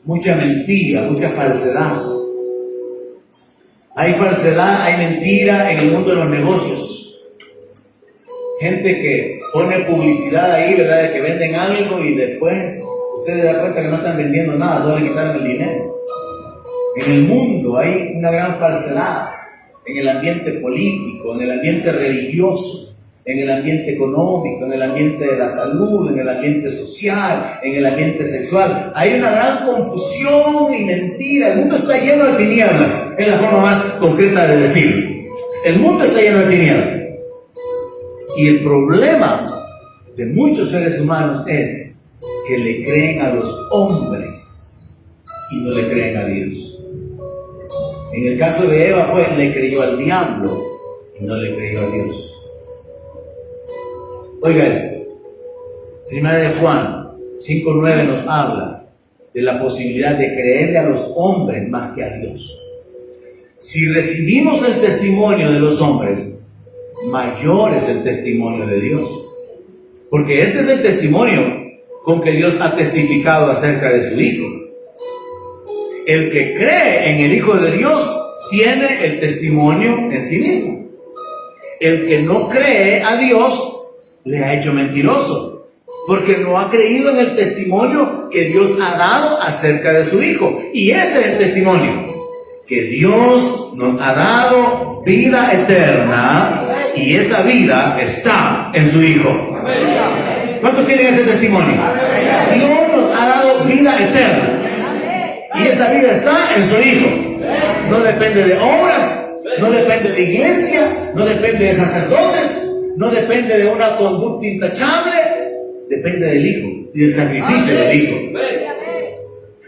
mucha mentira, mucha falsedad. Hay falsedad, hay mentira en el mundo de los negocios. Gente que pone publicidad ahí, ¿verdad? De que venden algo y después ustedes se dan cuenta que no están vendiendo nada, solo le quitaron el dinero. En el mundo hay una gran falsedad, en el ambiente político, en el ambiente religioso, en el ambiente económico, en el ambiente de la salud, en el ambiente social, en el ambiente sexual. Hay una gran confusión y mentira. El mundo está lleno de tinieblas, es la forma más concreta de decirlo. El mundo está lleno de tinieblas. Y el problema de muchos seres humanos es que le creen a los hombres y no le creen a Dios. En el caso de Eva le creyó al diablo y no le creyó a Dios. Oiga esto, 1 de Juan 5:9 nos habla de la posibilidad de creerle a los hombres más que a Dios. Si recibimos el testimonio de los hombres, mayor es el testimonio de Dios. Porque este es el testimonio con que Dios ha testificado acerca de su Hijo. El que cree en el Hijo de Dios tiene el testimonio en sí mismo. El que no cree a Dios le ha hecho mentiroso, porque no ha creído en el testimonio que Dios ha dado acerca de su Hijo. Y este es el testimonio, que Dios nos ha dado vida eterna, y esa vida está en su Hijo. ¿Cuántos quieren ese testimonio? Dios nos ha dado vida eterna, y esa vida está en su Hijo. No depende de obras, no depende de iglesia, no depende de sacerdotes, no depende de una conducta intachable, depende del Hijo y del sacrificio del Hijo.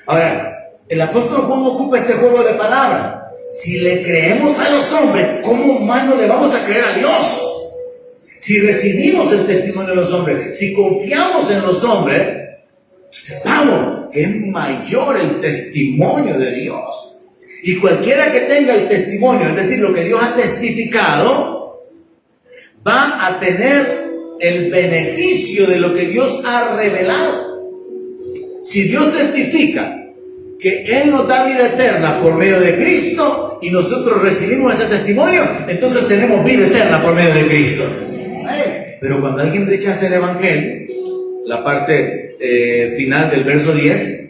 Ahora, el apóstol Juan ocupa este juego de palabras. Si le creemos a los hombres, ¿cómo más no le vamos a creer a Dios? Si recibimos el testimonio de los hombres, si confiamos en los hombres, sepamos que es mayor el testimonio de Dios. Y cualquiera que tenga el testimonio, es decir, lo que Dios ha testificado, va a tener el beneficio de lo que Dios ha revelado. Si Dios testifica que Él nos da vida eterna por medio de Cristo y nosotros recibimos ese testimonio, entonces tenemos vida eterna por medio de Cristo. Pero cuando alguien rechaza el Evangelio, la parte final del verso 10,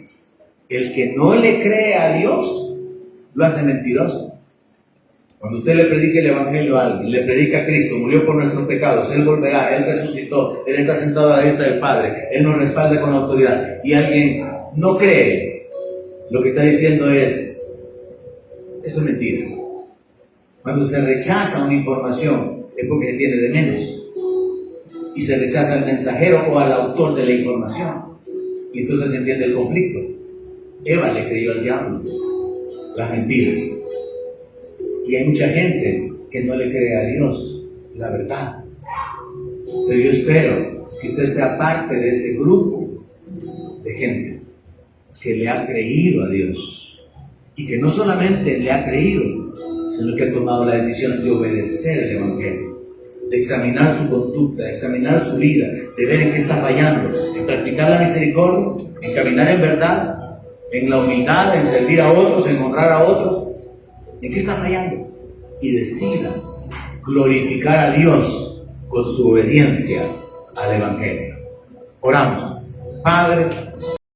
el que no le cree a Dios lo hace mentiroso. Cuando usted le predica el Evangelio a alguien, le predica a Cristo, murió por nuestros pecados, Él volverá, Él resucitó, Él está sentado a la diestra del Padre, Él nos respalda con autoridad, y alguien no cree, lo que está diciendo es, eso es mentira. Cuando se rechaza una información es porque se tiene de menos, y se rechaza al mensajero o al autor de la información, y entonces se entiende el conflicto. Eva le creyó al diablo las mentiras, y hay mucha gente que no le cree a Dios la verdad. Pero yo espero que usted sea parte de ese grupo de gente que le ha creído a Dios, y que no solamente le ha creído, sino que ha tomado la decisión de obedecer el Evangelio, de examinar su conducta, de examinar su vida, de ver en qué está fallando, en practicar la misericordia, en caminar en verdad, en la humildad, en servir a otros, en honrar a otros. ¿En qué está fallando? Y decida glorificar a Dios con su obediencia al Evangelio. Oramos. Padre,